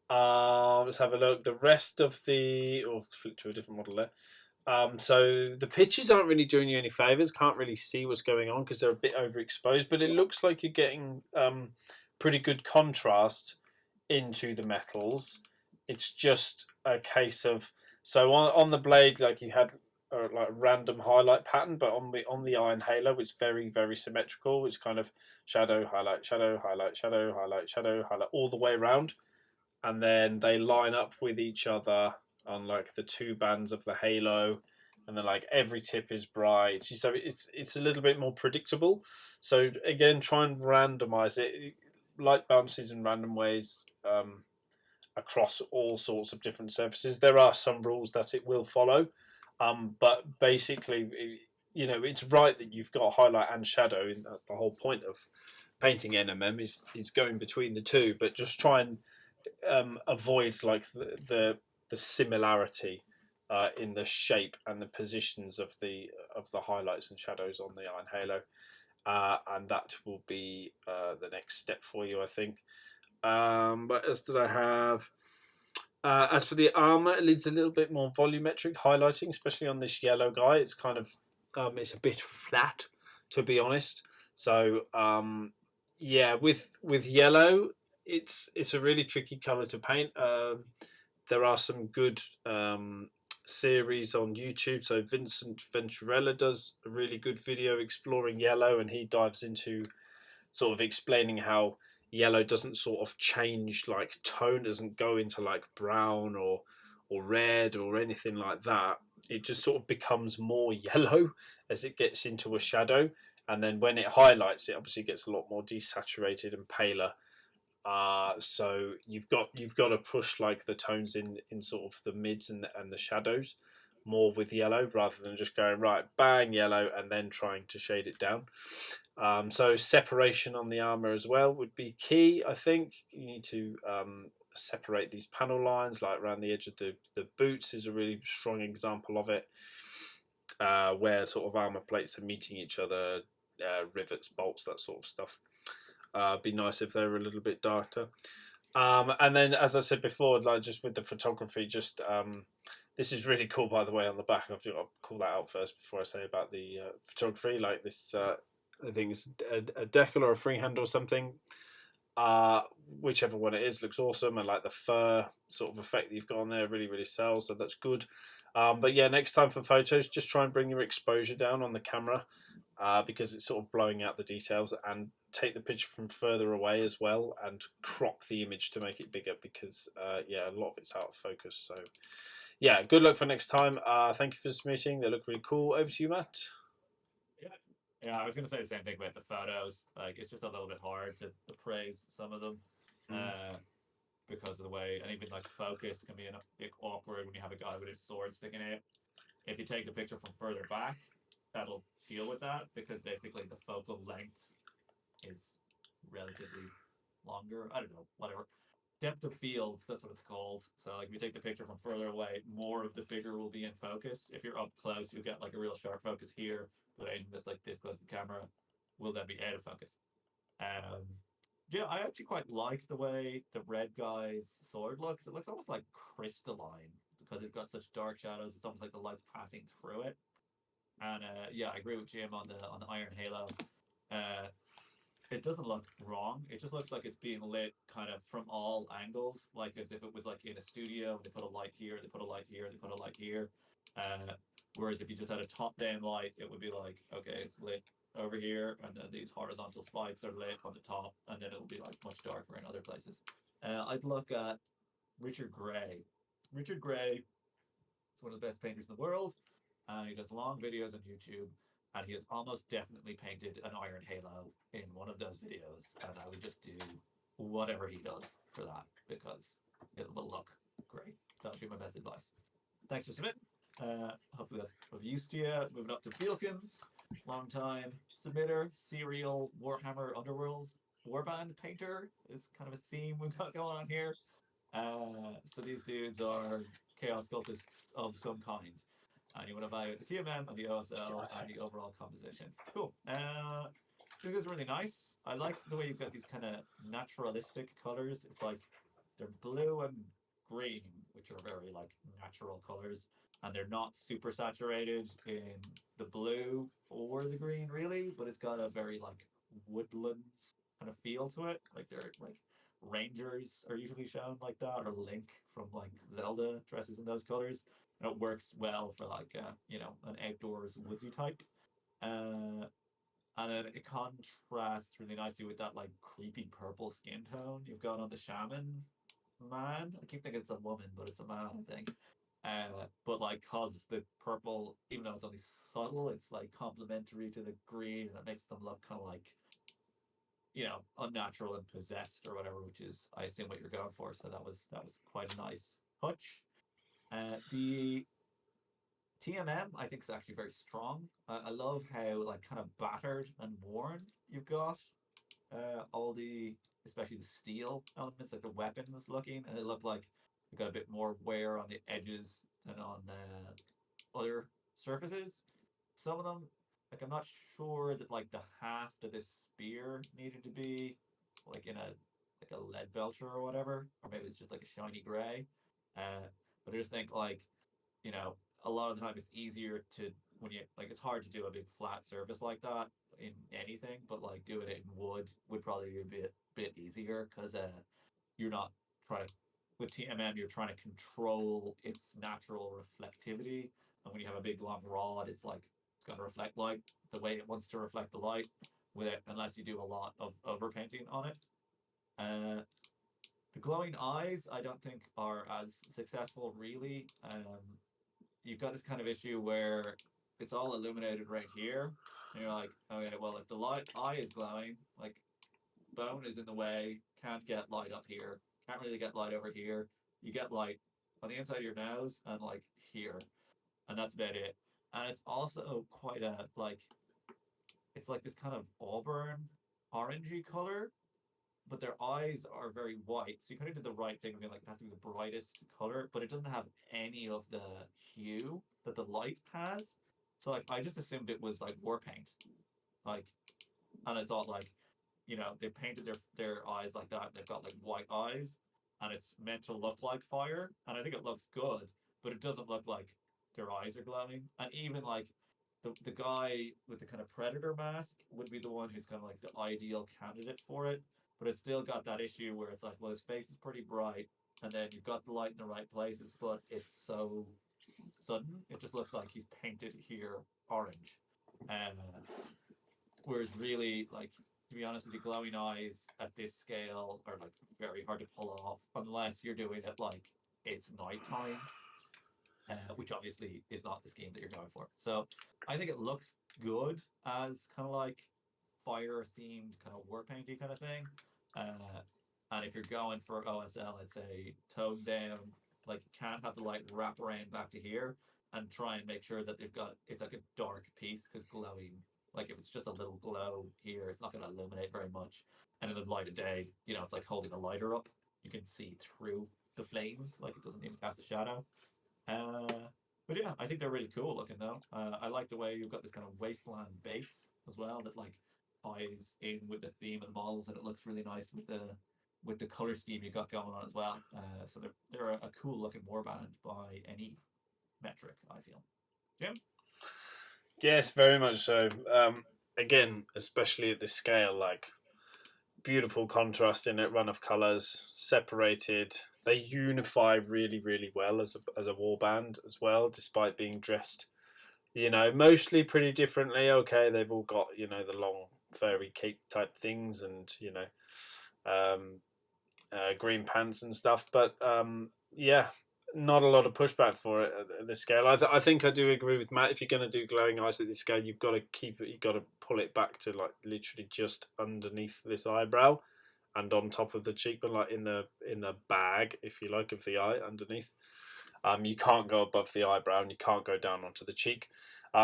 Let's have a look. The rest of flip to a different model there. So the pictures aren't really doing you any favours. Can't really see what's going on because they're a bit overexposed, but it looks like you're getting pretty good contrast into the metals. It's just a case of, so on the blade, like you had like a random highlight pattern, but on the iron halo, it's very symmetrical. It's kind of shadow, highlight, shadow, highlight, shadow, highlight, shadow, highlight, all the way around, and then they line up with each other on like the two bands of the halo, and then like every tip is bright. So it's a little bit more predictable. So again, try and randomize it. Light bounces in random ways across all sorts of different surfaces. There are some rules that it will follow, but basically, it's right that you've got highlight and shadow, and that's the whole point of painting NMM is going between the two. But just try and avoid like the similarity in the shape and the positions of the highlights and shadows on the iron halo, and that will be the next step for you, I think. What else did I have? As for the armor, it needs a little bit more volumetric highlighting, especially on this yellow guy. It's kind of it's a bit flat, to be honest. So with yellow, it's a really tricky color to paint. There are some good series on YouTube. So Vincent Venturella does a really good video exploring yellow, and he dives into sort of explaining how yellow doesn't sort of change like tone, doesn't go into like brown or red or anything like that. It just sort of becomes more yellow as it gets into a shadow, and then when it highlights, it obviously gets a lot more desaturated and paler. So you've got to push like the tones in sort of the mids and the shadows more with yellow rather than just going right bang yellow and then trying to shade it down. So separation on the armor as well would be key. I think you need to separate these panel lines, like around the edge of the boots is a really strong example of it, where sort of armor plates are meeting each other, rivets, bolts, that sort of stuff. Be nice if they were a little bit darker. And then, as I said before, like just with the photography, just this is really cool, by the way, on the back. I'll call that out first before I say about the photography. Like this, I think it's a decal or a freehand or something. Whichever one it is looks awesome, and like the fur sort of effect that you've got on there really, really sells. So that's good. But yeah, next time for photos, just try and bring your exposure down on the camera because it's sort of blowing out the details, and take the picture from further away as well and crop the image to make it bigger because yeah, a lot of it's out of focus. So yeah, good luck for next time. Thank you for submitting. They look really cool. Over to you, Matt. Yeah. Yeah, I was gonna say the same thing about the photos. Like, it's just a little bit hard to praise some of them, uh, because of the way, and even like focus can be a bit awkward when you have a guy with his sword sticking out. If you take the picture from further back, that'll deal with that because basically the focal length is relatively longer. I don't know, whatever. Depth of field, that's what it's called. So like if you take the picture from further away, more of the figure will be in focus. If you're up close, you'll get like a real sharp focus here, but anything that's like this close to the camera will then be out of focus. Um yeah, I actually quite like the way the red guy's sword looks. It looks almost like crystalline because it's got such dark shadows. It's almost like the light's passing through it. And yeah, I agree with Jim on the Iron Halo. Uh, it doesn't look wrong. It just looks like it's being lit kind of from all angles, like as if it was like in a studio. They put a light here, they put a light here, they put a light here. Whereas if you just had a top-down light, it would be like, okay, it's lit over here, and then these horizontal spikes are lit on the top, and then it'll be like much darker in other places. I'd look at Richard Gray. Richard Gray is one of the best painters in the world, and he does long videos on YouTube. And he has almost definitely painted an iron halo in one of those videos, and I would just do whatever he does for that because it will look great. That would be my best advice. Thanks for submitting. Hopefully that's of use to you. Moving up to Beelkins, long time submitter, serial Warhammer Underworlds warband painter is kind of a theme we've got going on here. So these dudes are chaos cultists of some kind. And you want to evaluate the TMM and the OSL and the overall composition. Cool. I think it's really nice. I like the way you've got these kind of naturalistic colors. It's like they're blue and green, which are very like natural colors, and they're not super saturated in the blue or the green really, but it's got a very like woodlands kind of feel to it. Like they're like rangers are usually shown like that, or Link from like Zelda dresses in those colors, and it works well for like an outdoors woodsy type. Uh, and then it contrasts really nicely with that like creepy purple skin tone you've got on the shaman man. I keep thinking it's a woman, but it's a man, I think. But like, cause the purple, even though it's only subtle, it's like complementary to the green, and it makes them look kind of like unnatural and possessed or whatever, which is I assume what you're going for. So that was quite a nice touch. The TMM I think is actually very strong. I love how like kind of battered and worn you've got all the especially the steel elements, like the weapons looking, and it looked like you got a bit more wear on the edges than on other surfaces. Some of them, like I'm not sure that like the haft of this spear needed to be like in a like a lead belcher or whatever, or maybe it's just like a shiny gray. But I just think like you know, a lot of the time it's easier to when you like it's hard to do a big flat surface like that in anything, but like doing it in wood would probably be a bit easier because you're not trying to with TMM you're trying to control its natural reflectivity, and when you have a big long rod, it's like it's going to reflect light the way it wants to reflect the light with it, unless you do a lot of overpainting on it. The glowing eyes, I don't think are as successful, really. You've got this kind of issue where it's all illuminated right here, and you're like, okay, well, if the light eye is glowing, like bone is in the way, can't get light up here, can't really get light over here. You get light on the inside of your nose and like here, and that's about it. And it's also quite a like it's like this kind of auburn orangey color, but their eyes are very white. So you kind of did the right thing of being like it has to be the brightest color, but it doesn't have any of the hue that the light has. So like I just assumed it was like war paint. Like and I thought like, they painted their eyes like that. They've got like white eyes and it's meant to look like fire. And I think it looks good, but it doesn't look like their eyes are glowing. And even like the guy with the kind of predator mask would be the one who's kind of like the ideal candidate for it. But it's still got that issue where it's like, well, his face is pretty bright, and then you've got the light in the right places, but it's so sudden. It just looks like he's painted here orange. Whereas really, like, to be honest with you, glowing eyes at this scale are like very hard to pull off unless you're doing it like it's nighttime, which obviously is not the scheme that you're going for. So I think it looks good as kind of like fire themed kind of war painty kind of thing. And if you're going for OSL, I'd say tone down, like can't have the light wrap around back to here, and try and make sure that they've got it's like a dark piece because glowing, like if it's just a little glow here, it's not going to illuminate very much. And in the light of day, it's like holding a lighter up. You can see through the flames, like it doesn't even cast a shadow. But yeah, I think they're really cool looking though. I like the way you've got this kind of wasteland base as well that like ties in with the theme of the models, and it looks really nice with the color scheme you got going on as well. So they're a cool looking warband by any metric, I feel. Jim? Yes, very much so. Again, especially at this scale, like beautiful contrast in it, run of colors, separated. They unify really, really well as a warband as well, despite being dressed, mostly pretty differently. Okay, they've all got the long furry cape type things, and um, green pants and stuff. But yeah, not a lot of pushback for it at this scale. I think I do agree with Matt. If you're going to do glowing eyes at this scale, you've got to keep it. You've got to pull it back to like literally just underneath this eyebrow, and on top of the cheekbone, like in the bag, if you like, of the eye underneath. You can't go above the eyebrow, and you can't go down onto the cheek.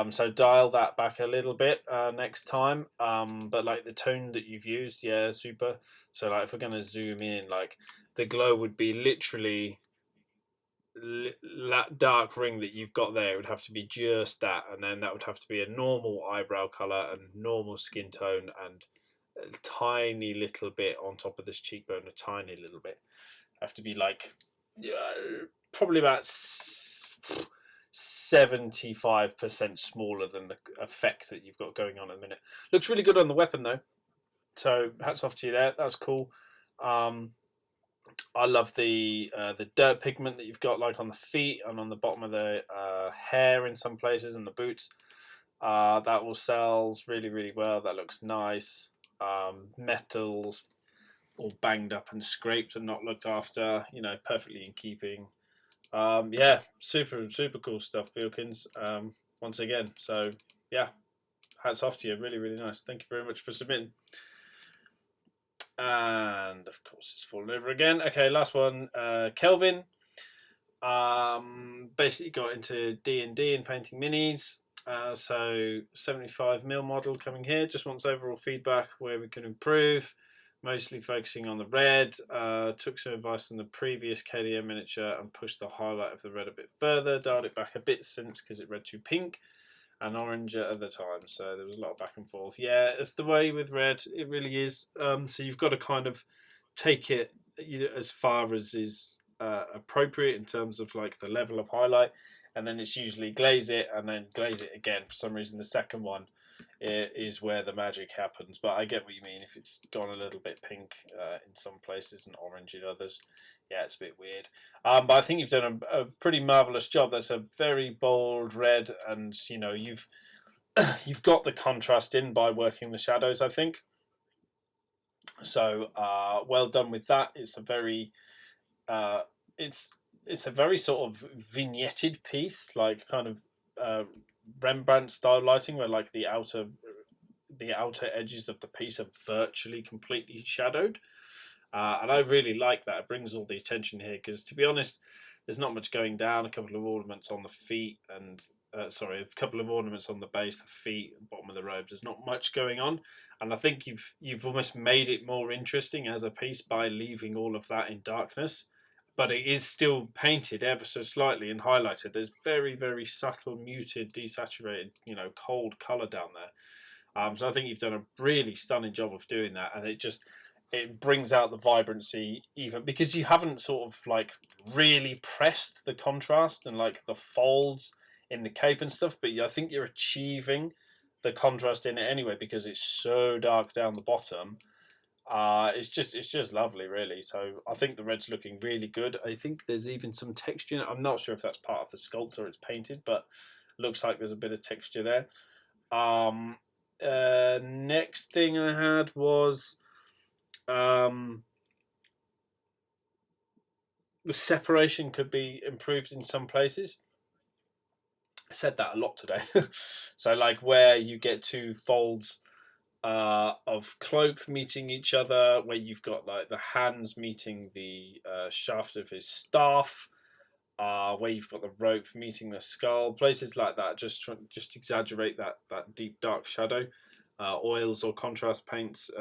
So dial that back a little bit next time. But like the tone that you've used, yeah, super. So like if we're gonna zoom in, like the glow would be literally that dark ring that you've got there. It would have to be just that, and then that would have to be a normal eyebrow color and normal skin tone, and a tiny little bit on top of this cheekbone, a tiny little bit. Have to be like probably about 75% smaller than the effect that you've got going on at the minute. Looks really good on the weapon though, so hats off to you there. That's cool. I love the dirt pigment that you've got like on the feet and on the bottom of the hair in some places and the boots. That all sells really, really well. That looks nice. Metals all banged up and scraped and not looked after, perfectly in keeping. Yeah, super, super cool stuff, Wilkins. Once again, so yeah, hats off to you. Really, really nice. Thank you very much for submitting. And of course, it's fallen over again. Okay, last one. Kelvin. Basically got into D&D and painting minis. So 75mm model coming here. Just wants overall feedback where we can improve. Mostly focusing on the red. Took some advice on the previous KDM miniature and pushed the highlight of the red a bit further. Dialed it back a bit since because it read too pink and orange at the time. So there was a lot of back and forth. Yeah, it's the way with red. It really is. So you've got to kind of take it as far as is appropriate in terms of like the level of highlight. And then it's usually glaze it and then glaze it again. For some reason, the second one is where the magic happens. But I get what you mean. If it's gone a little bit pink in some places and orange in others, yeah, it's a bit weird. But I think you've done a pretty marvelous job. That's a very bold red, and you've you've got the contrast in by working the shadows, I think. So well done with that. It's a very uh, it's it's a very sort of vignetted piece, like kind of uh, Rembrandt style lighting, where like the outer edges of the piece are virtually completely shadowed. And I really like that. It brings all the attention here because, to be honest, there's not much going down. A couple of ornaments on the feet, and sorry, a couple of ornaments on the base, the feet, and bottom of the robes. There's not much going on, and I think you've almost made it more interesting as a piece by leaving all of that in darkness. But it is still painted ever so slightly and highlighted. There's very subtle, muted, desaturated, cold color down there. So I think you've done a really stunning job of doing that, and it brings out the vibrancy even because you haven't sort of like really pressed the contrast and like the folds in the cape and stuff. But I think you're achieving the contrast in it anyway because it's so dark down the bottom. It's just lovely, really. So I think the red's looking really good. I think there's even some texture. I'm not sure if that's part of the sculpt or it's painted, but looks like there's a bit of texture there. Next thing I had was the separation could be improved in some places. I said that a lot today. So like where you get two folds of cloak meeting each other, where you've got like the hands meeting the shaft of his staff, where you've got the rope meeting the skull, places like that. Just exaggerate that deep dark shadow. Oils or contrast paints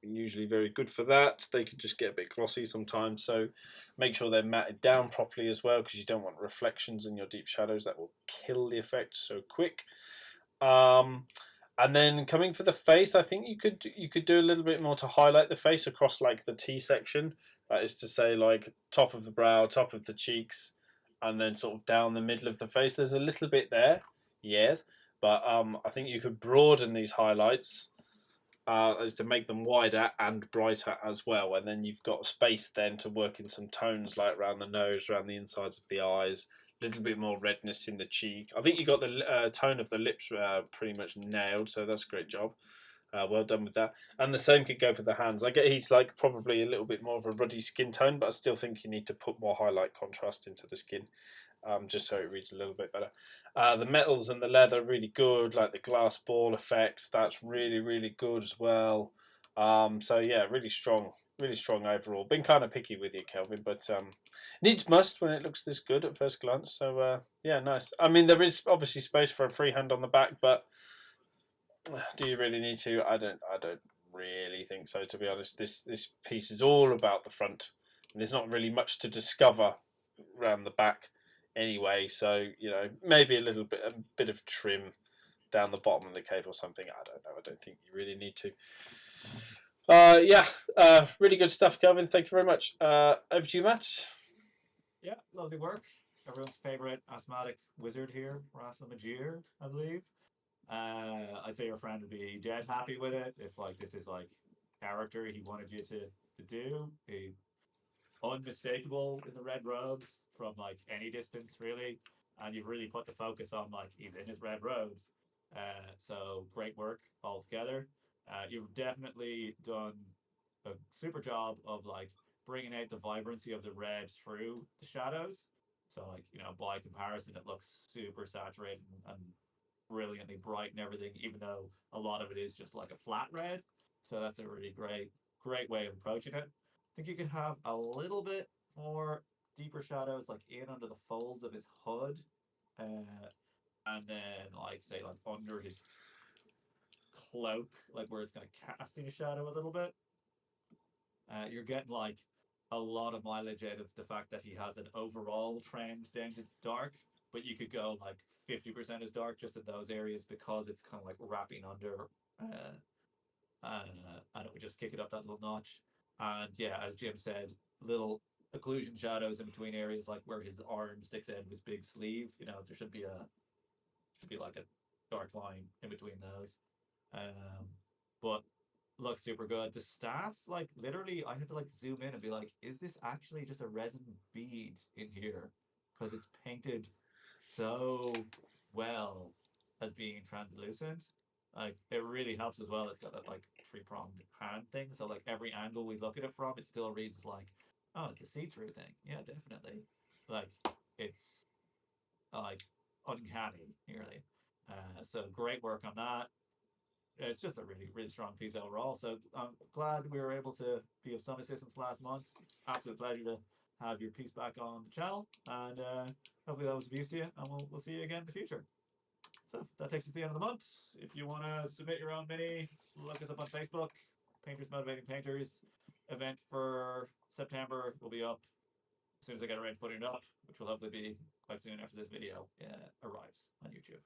usually very good for that. They could just get a bit glossy sometimes, so make sure they're matted down properly as well, because you don't want reflections in your deep shadows. That will kill the effect so quick. And then coming for the face, I think you could do a little bit more to highlight the face across like the T section. That is to say, like top of the brow, top of the cheeks, and then sort of down the middle of the face. There's a little bit there, yes, but I think you could broaden these highlights as to make them wider and brighter as well. And then you've got space then to work in some tones like around the nose, around the insides of the eyes, a little bit more redness in the cheek. I think you got the tone of the lips pretty much nailed, so that's a great job. Well done with that. And the same could go for the hands. I get he's like probably a little bit more of a ruddy skin tone, but I still think you need to put more highlight contrast into the skin, just so it reads a little bit better. The metals and the leather really good, like the glass ball effect. That's really good as well. So yeah, really strong overall. Been kind of picky with you, Kelvin, but needs must when it looks this good at first glance. So yeah, nice. I mean, there is obviously space for a freehand on the back, but do you really need to? I don't really think so, to be honest. This piece is all about the front, and there's not really much to discover around the back anyway. So maybe a bit of trim down the bottom of the cape or something. I don't know. I don't think you really need to. Yeah, really good stuff, Kelvin. Thank you very much. Over to you, Matt. Yeah, lovely work. Everyone's favorite asthmatic wizard here, Ras Majir, I believe. I'd say your friend would be dead happy with it if like this is like character he wanted you to do. He unmistakable in the red robes from like any distance really, and you've really put the focus on like he's in his red robes. So great work altogether. You've definitely done a super job of like bringing out the vibrancy of the red through the shadows. So like by comparison, it looks super saturated and brilliantly bright and everything, even though a lot of it is just like a flat red. So that's a really great way of approaching it. I think you could have a little bit more deeper shadows like in under the folds of his hood, and then like say like under his cloak, like where it's kind of casting a shadow a little bit. You're getting like a lot of mileage out of the fact that he has an overall trend down to dark, but you could go like 50% is dark just in those areas because it's kind of like wrapping under, and it would just kick it up that little notch. And yeah, as Jim said, little occlusion shadows in between areas like where his arm sticks out of his big sleeve. There should be like a dark line in between those. But looks super good. The staff, like literally, I had to like zoom in and be like, is this actually just a resin bead in here? Because it's painted so well as being translucent. Like it really helps as well. It's got that like three-pronged hand thing, so like every angle we look at it from, it still reads like, oh, it's a see-through thing. Yeah, definitely. Like it's like uncanny, nearly. So great work on that. It's just a really, really strong piece overall. So I'm glad we were able to be of some assistance last month. Absolute pleasure to have your piece back on the channel, and hopefully that was of use to you. And we'll see you again in the future. So that takes us to the end of the month. If you want to submit your own mini, look us up on Facebook. Painters Motivating Painters event for September will be up as soon as I get around to putting it up, which will hopefully be quite soon after this video arrives on YouTube.